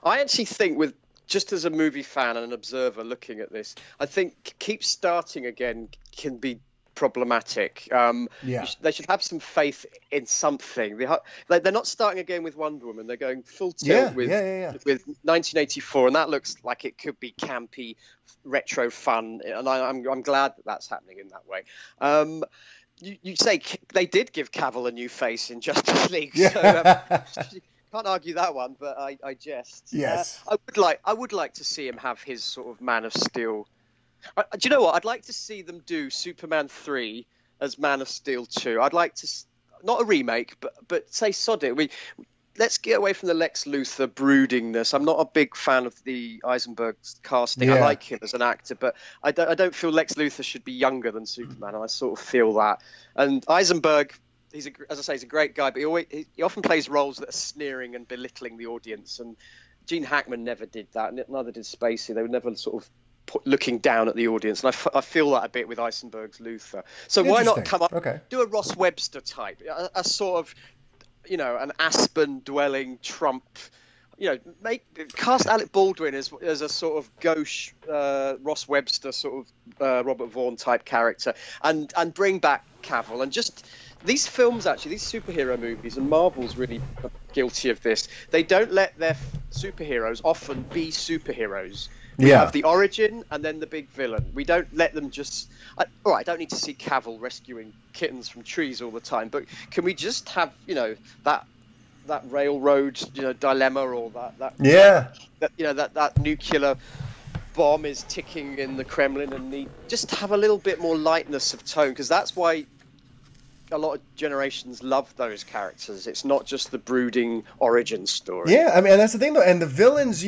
I actually think just as a movie fan and an observer looking at this, I think keep starting again can be problematic. They should have some faith in something. They're not starting again with Wonder Woman. They're going full tilt with 1984, and that looks like it could be campy, retro fun. And I'm glad that that's happening in that way. You say they did give Cavill a new face in Justice League, so can't argue that one. But I jest. Yes, I would like to see him have his sort of Man of Steel. Do you know what? I'd like to see them do Superman 3 as Man of Steel 2. I'd like to, not a remake, but say sod it. Let's get away from the Lex Luthor broodingness. I'm not a big fan of the Eisenberg casting. I like him as an actor, but I don't feel Lex Luthor should be younger than Superman, and I sort of feel that. And Eisenberg, he's a great guy, but he often plays roles that are sneering and belittling the audience. And Gene Hackman never did that, neither did Spacey. They were never sort of looking down at the audience, and I feel that a bit with Eisenberg's Luthor. So why not come up, do a Ross Webster type, a sort of, an Aspen dwelling Trump, cast Alec Baldwin as a sort of gauche Ross Webster sort of Robert Vaughn type character, and bring back Cavill. And just these films, actually, these superhero movies, and Marvel's really guilty of this, they don't let their superheroes often be superheroes. We have the origin and then the big villain. We don't let them just... all right, I don't need to see Cavill rescuing kittens from trees all the time, but can we just have, that railroad, dilemma, or that nuclear bomb is ticking in the Kremlin, and just have a little bit more lightness of tone, because that's why a lot of generations love those characters. It's not just the brooding origin story. Yeah, I mean, and that's the thing, though. And the villains,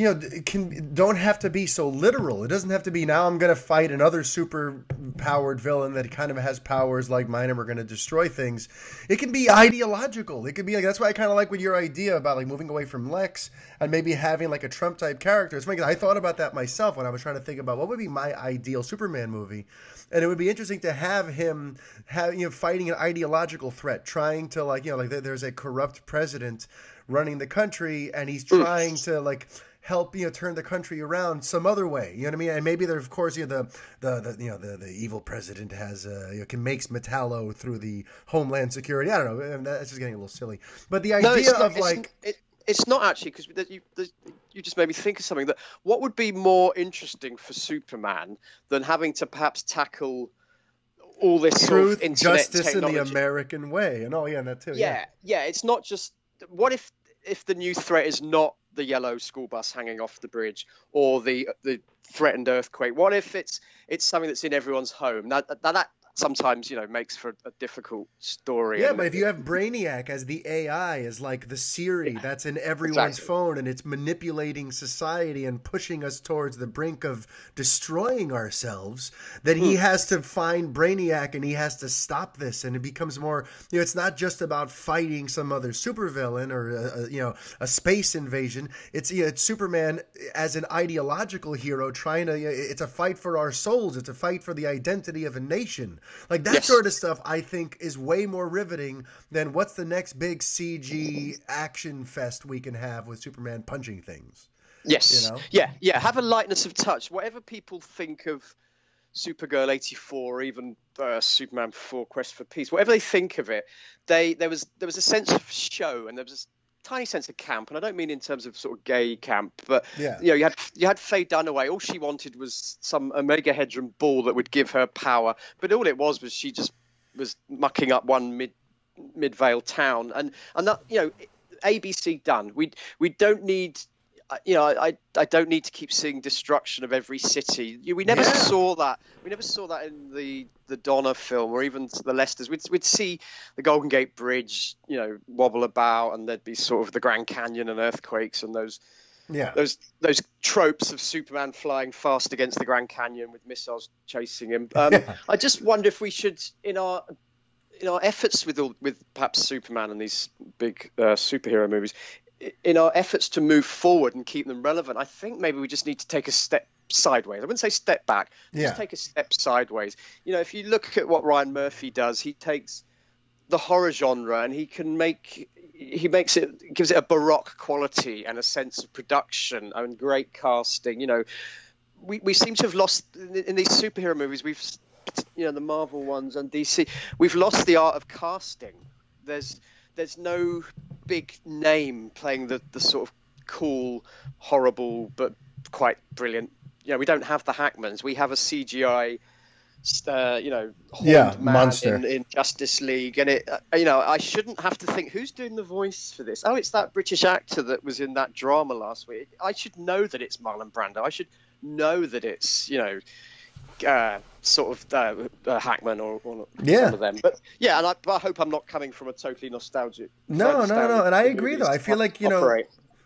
don't have to be so literal. It doesn't have to be, now I'm going to fight another super powered villain that kind of has powers like mine and we're going to destroy things. It can be ideological. It could be like, that's why I kind of like with your idea about like moving away from Lex and maybe having like a Trump type character. It's funny, I thought about that myself when I was trying to think about what would be my ideal Superman movie. And it would be interesting to have him fighting an ideological threat, trying to like there's a corrupt president running the country and he's trying to like help turn the country around some other way. You know what I mean? And maybe there, of course, the evil president has makes Metallo through the Homeland Security. I don't know. That's just getting a little silly. But the idea of like it's not actually, because you just made me think of something. That what would be more interesting for Superman than having to perhaps tackle all this truth, sort of internet justice technology in the American way, and and that too. Yeah. It's not just. What if the new threat is not the yellow school bus hanging off the bridge or the threatened earthquake? What if it's something that's in everyone's home? Now that sometimes makes for a difficult story. Yeah, but if you have Brainiac as the AI, as like the Siri that's in everyone's phone, and it's manipulating society and pushing us towards the brink of destroying ourselves, then he has to find Brainiac and he has to stop this, and it becomes more. It's not just about fighting some other supervillain or a space invasion. It's Superman as an ideological hero trying to. It's a fight for our souls. It's a fight for the identity of a nation. Like that sort of stuff, I think, is way more riveting than what's the next big CG action fest we can have with Superman punching things. Yes. Yeah. Have a lightness of touch. Whatever people think of Supergirl 84 or even Superman 4 Quest for Peace, whatever they think of it, there was a sense of show and there was a tiny sense of camp, and I don't mean in terms of sort of gay camp, but you had Faye Dunaway. All she wanted was some Omega Hedron ball that would give her power, but all it was she just was mucking up one Midvale town, and that ABC done. We don't need. I don't need to keep seeing destruction of every city. We never saw that. We never saw that in the Donna film or even the Lesters. We'd see the Golden Gate Bridge, wobble about, and there'd be sort of the Grand Canyon and earthquakes and those tropes of Superman flying fast against the Grand Canyon with missiles chasing him. I just wonder if we should, in our efforts with perhaps Superman and these big superhero movies, in our efforts to move forward and keep them relevant, I think maybe we just need to take a step sideways. I wouldn't say step back, just take a step sideways. If you look at what Ryan Murphy does, he takes the horror genre and he gives it a baroque quality and a sense of production and great casting. We seem to have lost in these superhero movies. We've the Marvel ones and DC. We've lost the art of casting. There's no big name playing the sort of cool, horrible, but quite brilliant. We don't have the Hackmans. We have a CGI, horned man monster in Justice League, and it. I shouldn't have to think who's doing the voice for this. Oh, it's that British actor that was in that drama last week. I should know that it's Marlon Brando. I should know that it's Hackman or some of them. But and I hope I'm not coming from a totally nostalgic. No, and I agree though. I feel like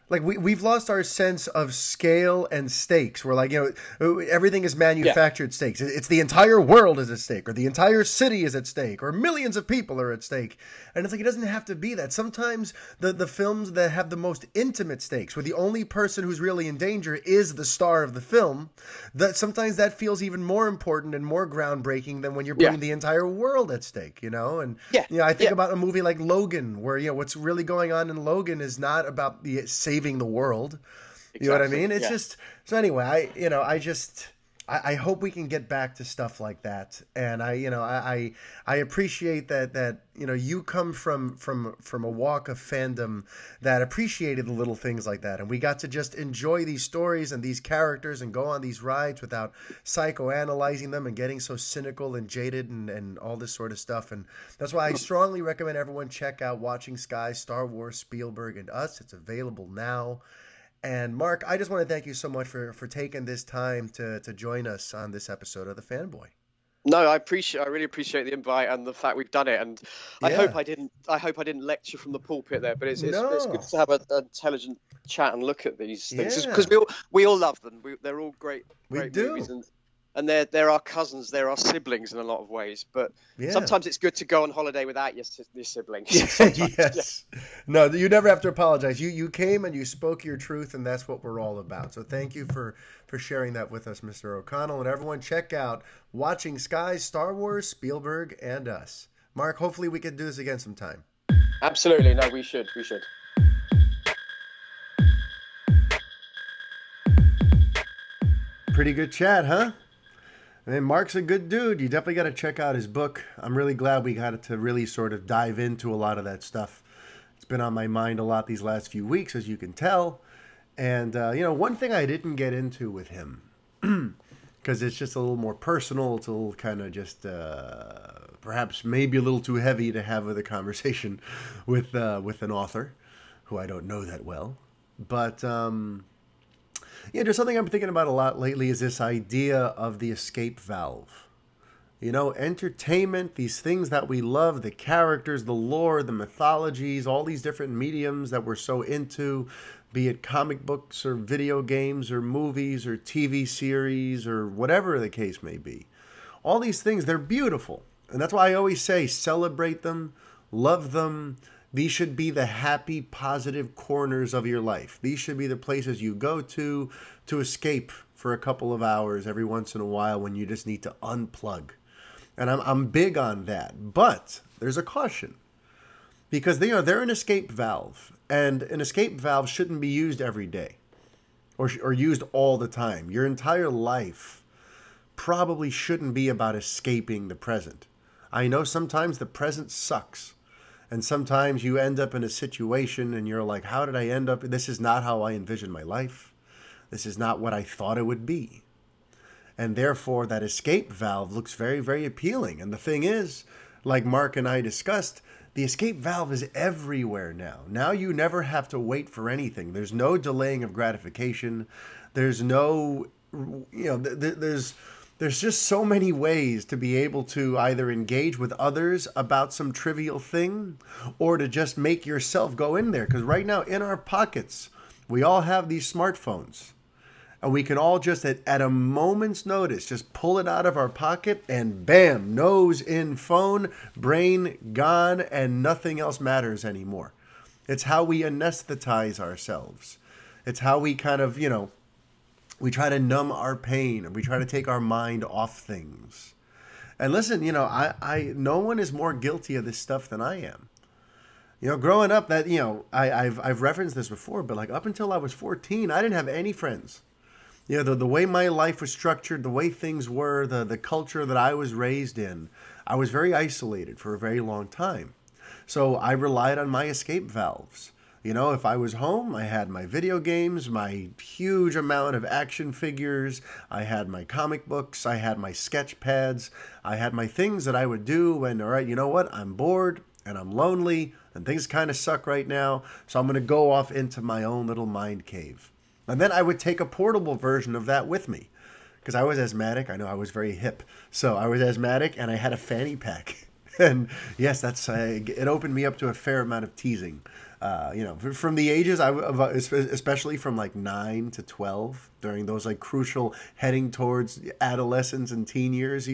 like we've lost our sense of scale and stakes. We're like, everything is manufactured stakes. It's the entire world is at stake, or the entire city is at stake, or millions of people are at stake. And it's like, it doesn't have to be that. Sometimes the films that have the most intimate stakes, where the only person who's really in danger is the star of the film, that sometimes that feels even more important and more groundbreaking than when you're putting the entire world at stake, And I think about a movie like Logan, where what's really going on in Logan is not about the saving the world. You know what I mean? It's just, so anyway, I hope we can get back to stuff like that. And I appreciate that you come from a walk of fandom that appreciated the little things like that. And we got to just enjoy these stories and these characters and go on these rides without psychoanalyzing them and getting so cynical and jaded and all this sort of stuff. And that's why I strongly recommend everyone check out Watching Sky, Star Wars, Spielberg, and Us. It's available now. And Mark, I just want to thank you so much for taking this time to join us on this episode of The Fanboy. No, I really appreciate the invite and the fact we've done it. And I hope I didn't lecture from the pulpit there, but it's good to have an intelligent chat and look at these things because we all love them. They're all great movies, and they're our cousins, they're our siblings in a lot of ways. But sometimes it's good to go on holiday without your siblings. Yes. No, you never have to apologize. You came and you spoke your truth, and that's what we're all about. So thank you for sharing that with us, Mr. O'Connell. And everyone, check out Watching Skies, Star Wars, Spielberg, and Us. Mark, hopefully we can do this again sometime. Absolutely. No, we should. Pretty good chat, huh? And Mark's a good dude. You definitely got to check out his book. I'm really glad we got to really sort of dive into a lot of that stuff. It's been on my mind a lot these last few weeks, as you can tell. And, one thing I didn't get into with him, because it's just a little more personal, it's a little kind of just perhaps maybe a little too heavy to have with a conversation with an author who I don't know that well. But, there's something I'm thinking about a lot lately is this idea of the escape valve. Entertainment, these things that we love, the characters, the lore, the mythologies, all these different mediums that we're so into, be it comic books or video games or movies or TV series or whatever the case may be. All these things, they're beautiful. And that's why I always say celebrate them, love them. These should be the happy, positive corners of your life. These should be the places you go to escape for a couple of hours every once in a while when you just need to unplug. And I'm big on that. But there's a caution. Because they're an escape valve. And an escape valve shouldn't be used every day. Or used all the time. Your entire life probably shouldn't be about escaping the present. I know sometimes the present sucks. And sometimes you end up in a situation and you're like, how did I end up? This is not how I envisioned my life. This is not what I thought it would be. And therefore, that escape valve looks very, very appealing. And the thing is, like Mark and I discussed, the escape valve is everywhere now. Now you never have to wait for anything. There's no delaying of gratification. There's no, there's just so many ways to be able to either engage with others about some trivial thing or to just make yourself go in there. Because right now in our pockets, we all have these smartphones. And we can all just at a moment's notice just pull it out of our pocket and bam, nose in phone, brain gone, and nothing else matters anymore. It's how we anesthetize ourselves. It's how we kind of, we try to numb our pain and we try to take our mind off things. And listen, no one is more guilty of this stuff than I am. Growing up, that I've referenced this before, but like up until I was 14, I didn't have any friends. The way my life was structured, the way things were, the culture that I was raised in, I was very isolated for a very long time. So I relied on my escape valves. If I was home, I had my video games, my huge amount of action figures, I had my comic books, I had my sketch pads, I had my things that I would do when, all right, you know what, I'm bored and I'm lonely and things kind of suck right now, so I'm going to go off into my own little mind cave. And then I would take a portable version of that with me because I was asthmatic. I know I was very hip. So I was asthmatic and I had a fanny pack. And yes, it opened me up to a fair amount of teasing. From the ages, especially from like 9 to 12, during those like crucial heading towards adolescence and teen years,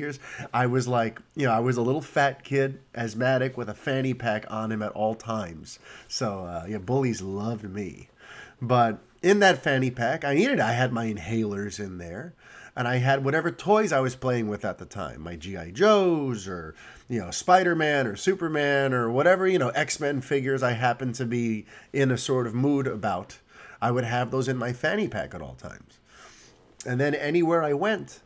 I was like, I was a little fat kid, asthmatic with a fanny pack on him at all times. So bullies loved me. But in that fanny pack, I had my inhalers in there. And I had whatever toys I was playing with at the time. My G.I. Joes or, Spider-Man or Superman or whatever, X-Men figures I happened to be in a sort of mood about. I would have those in my fanny pack at all times. And then anywhere I went,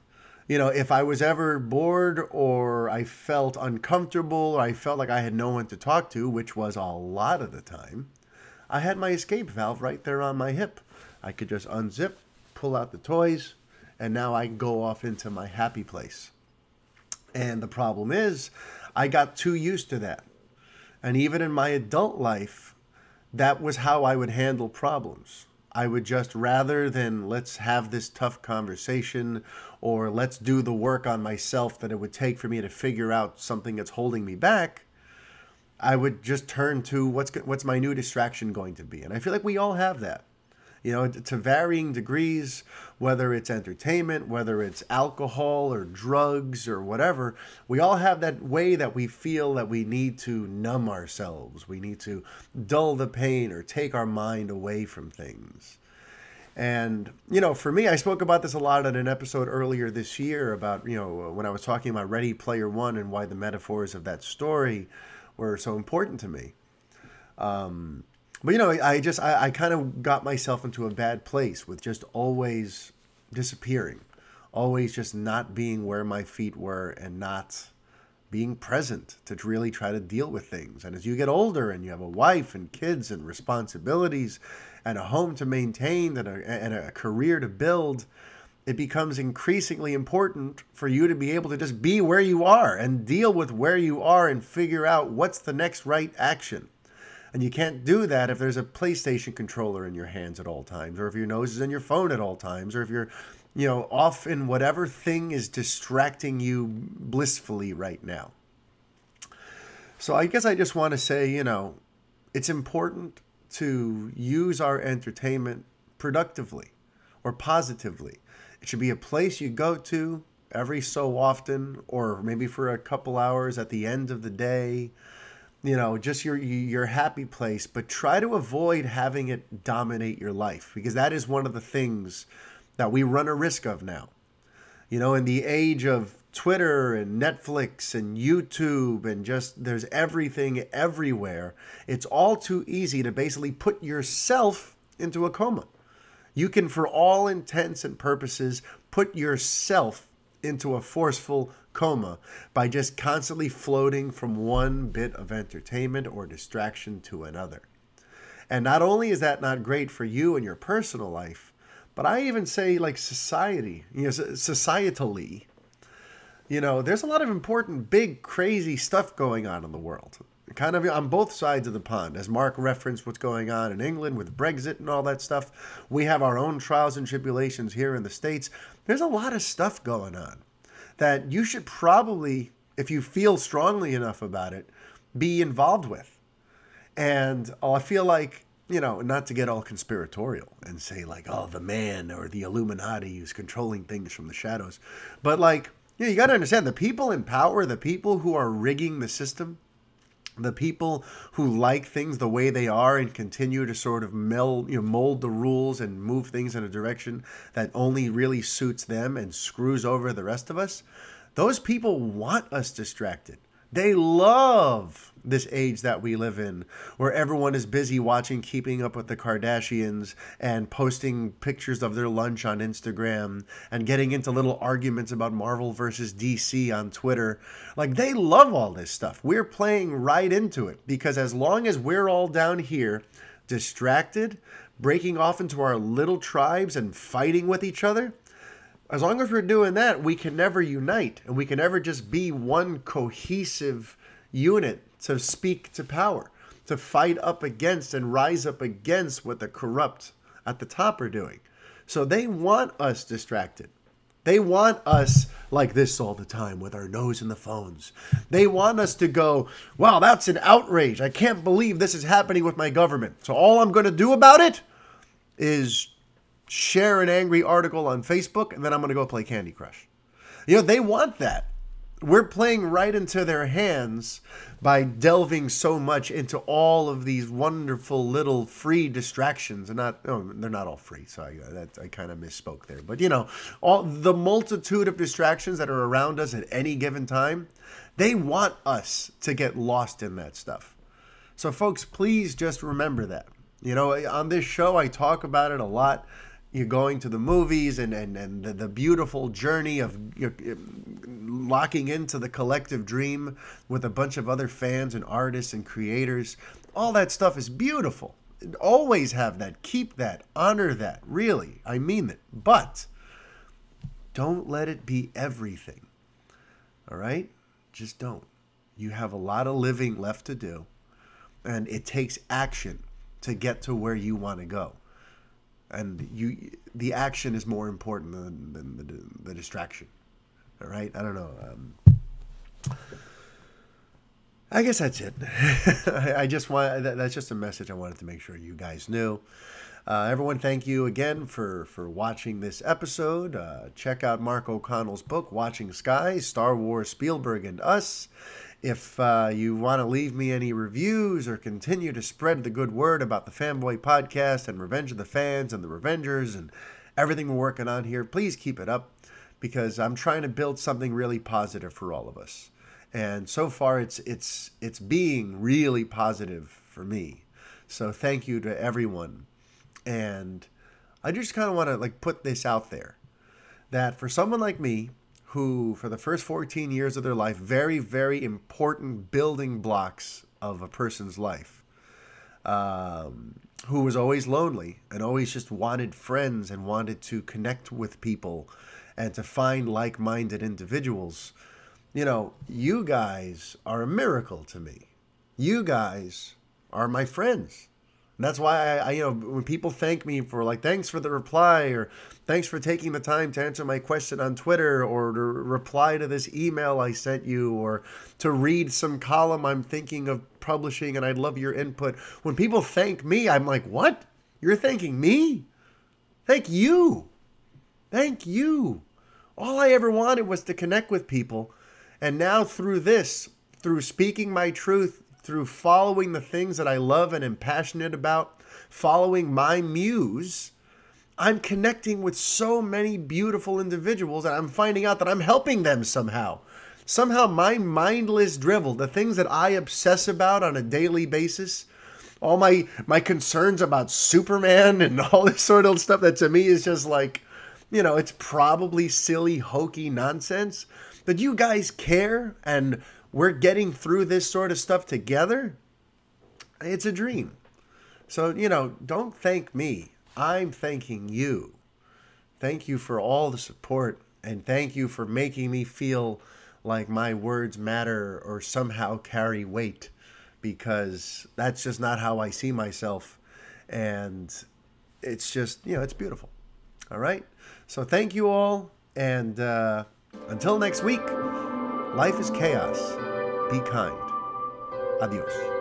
if I was ever bored or I felt uncomfortable or I felt like I had no one to talk to, which was a lot of the time, I had my escape valve right there on my hip. I could just unzip, pull out the toys, and now I can go off into my happy place. And the problem is, I got too used to that. And even in my adult life, that was how I would handle problems. I would just, rather than let's have this tough conversation or let's do the work on myself that it would take for me to figure out something that's holding me back, I would just turn to what's my new distraction going to be. And I feel like we all have that. to varying degrees, whether it's entertainment, whether it's alcohol or drugs or whatever. We all have that way that we feel that we need to numb ourselves. We need to dull the pain or take our mind away from things. And, for me, I spoke about this a lot in an episode earlier this year about, when I was talking about Ready Player One and why the metaphors of that story were so important to me. But, I kind of got myself into a bad place with just always disappearing, always just not being where my feet were and not being present to really try to deal with things. And as you get older and you have a wife and kids and responsibilities and a home to maintain and a career to build, it becomes increasingly important for you to be able to just be where you are and deal with where you are and figure out what's the next right action. And you can't do that if there's a PlayStation controller in your hands at all times, or if your nose is in your phone at all times, or if you're, off in whatever thing is distracting you blissfully right now. So I guess I just want to say, it's important to use our entertainment productively or positively. It should be a place you go to every so often, or maybe for a couple hours at the end of the day. Just your happy place, but try to avoid having it dominate your life, because that is one of the things that we run a risk of now. In the age of Twitter and Netflix and YouTube and just there's everything everywhere, it's all too easy to basically put yourself into a coma. You can, for all intents and purposes, put yourself into a forceful coma by just constantly floating from one bit of entertainment or distraction to another. And not only is that not great for you and your personal life, but I even say like societally, there's a lot of important, big, crazy stuff going on in the world. Kind of on both sides of the pond. As Mark referenced what's going on in England with Brexit and all that stuff, we have our own trials and tribulations here in the States. There's a lot of stuff going on that you should probably, if you feel strongly enough about it, be involved with. And I feel like, not to get all conspiratorial and say like, oh, the man or the Illuminati is controlling things from the shadows. But you got to understand, the people in power, the people who are rigging the system, the people who like things the way they are and continue to sort of mold the rules and move things in a direction that only really suits them and screws over the rest of us, those people want us distracted. They love this age that we live in, where everyone is busy watching Keeping Up with the Kardashians and posting pictures of their lunch on Instagram and getting into little arguments about Marvel versus DC on Twitter. They love all this stuff. We're playing right into it, because as long as we're all down here distracted, breaking off into our little tribes and fighting with each other, as long as we're doing that, we can never unite, and we can never just be one cohesive unit to speak to power, to fight up against and rise up against what the corrupt at the top are doing. So they want us distracted. They want us like this all the time with our nose in the phones. They want us to go, wow, that's an outrage. I can't believe this is happening with my government. So all I'm going to do about it is share an angry article on Facebook, and then I'm going to go play Candy Crush. They want that. We're playing right into their hands by delving so much into all of these wonderful little free distractions. And they're not all free, so I kind of misspoke there. But, all the multitude of distractions that are around us at any given time, they want us to get lost in that stuff. So, folks, please just remember that. On this show, I talk about it a lot. You're going to the movies and the beautiful journey of locking into the collective dream with a bunch of other fans and artists and creators. All that stuff is beautiful. Always have that. Keep that. Honor that. Really. I mean it. But don't let it be everything. All right? Just don't. You have a lot of living left to do. And it takes action to get to where you want to go. And the action is more important than the distraction. All right? I don't know. I guess that's it. That's just a message I wanted to make sure you guys knew. Everyone, thank you again for watching this episode. Check out Mark O'Connell's book, Watching Skies, Star Wars, Spielberg, and Us. If you want to leave me any reviews or continue to spread the good word about the Fanboy podcast and Revenge of the Fans and the Revengers and everything we're working on here, please keep it up, because I'm trying to build something really positive for all of us. And so far, it's being really positive for me. So thank you to everyone. And I just kind of want to put this out there, that for someone like me, who for the first 14 years of their life, very, very important building blocks of a person's life, who was always lonely and always just wanted friends and wanted to connect with people and to find like-minded individuals, you guys are a miracle to me. You guys are my friends. And that's why I when people thank me for thanks for the reply, or thanks for taking the time to answer my question on Twitter, or to reply to this email I sent you, or to read some column I'm thinking of publishing and I'd love your input. When people thank me, I'm like, what? You're thanking me? Thank you. Thank you. All I ever wanted was to connect with people. And now through this, through speaking my truth, through following the things that I love and am passionate about, following my muse, I'm connecting with so many beautiful individuals, and I'm finding out that I'm helping them somehow. Somehow my mindless drivel, the things that I obsess about on a daily basis, all my concerns about Superman and all this sort of stuff that to me is just it's probably silly, hokey nonsense. But you guys care, and we're getting through this sort of stuff together. It's a dream. So, don't thank me. I'm thanking you. Thank you for all the support, and thank you for making me feel like my words matter or somehow carry weight, because that's just not how I see myself. And it's just, it's beautiful. All right? So thank you all, and until next week, life is chaos. Be kind. Adios.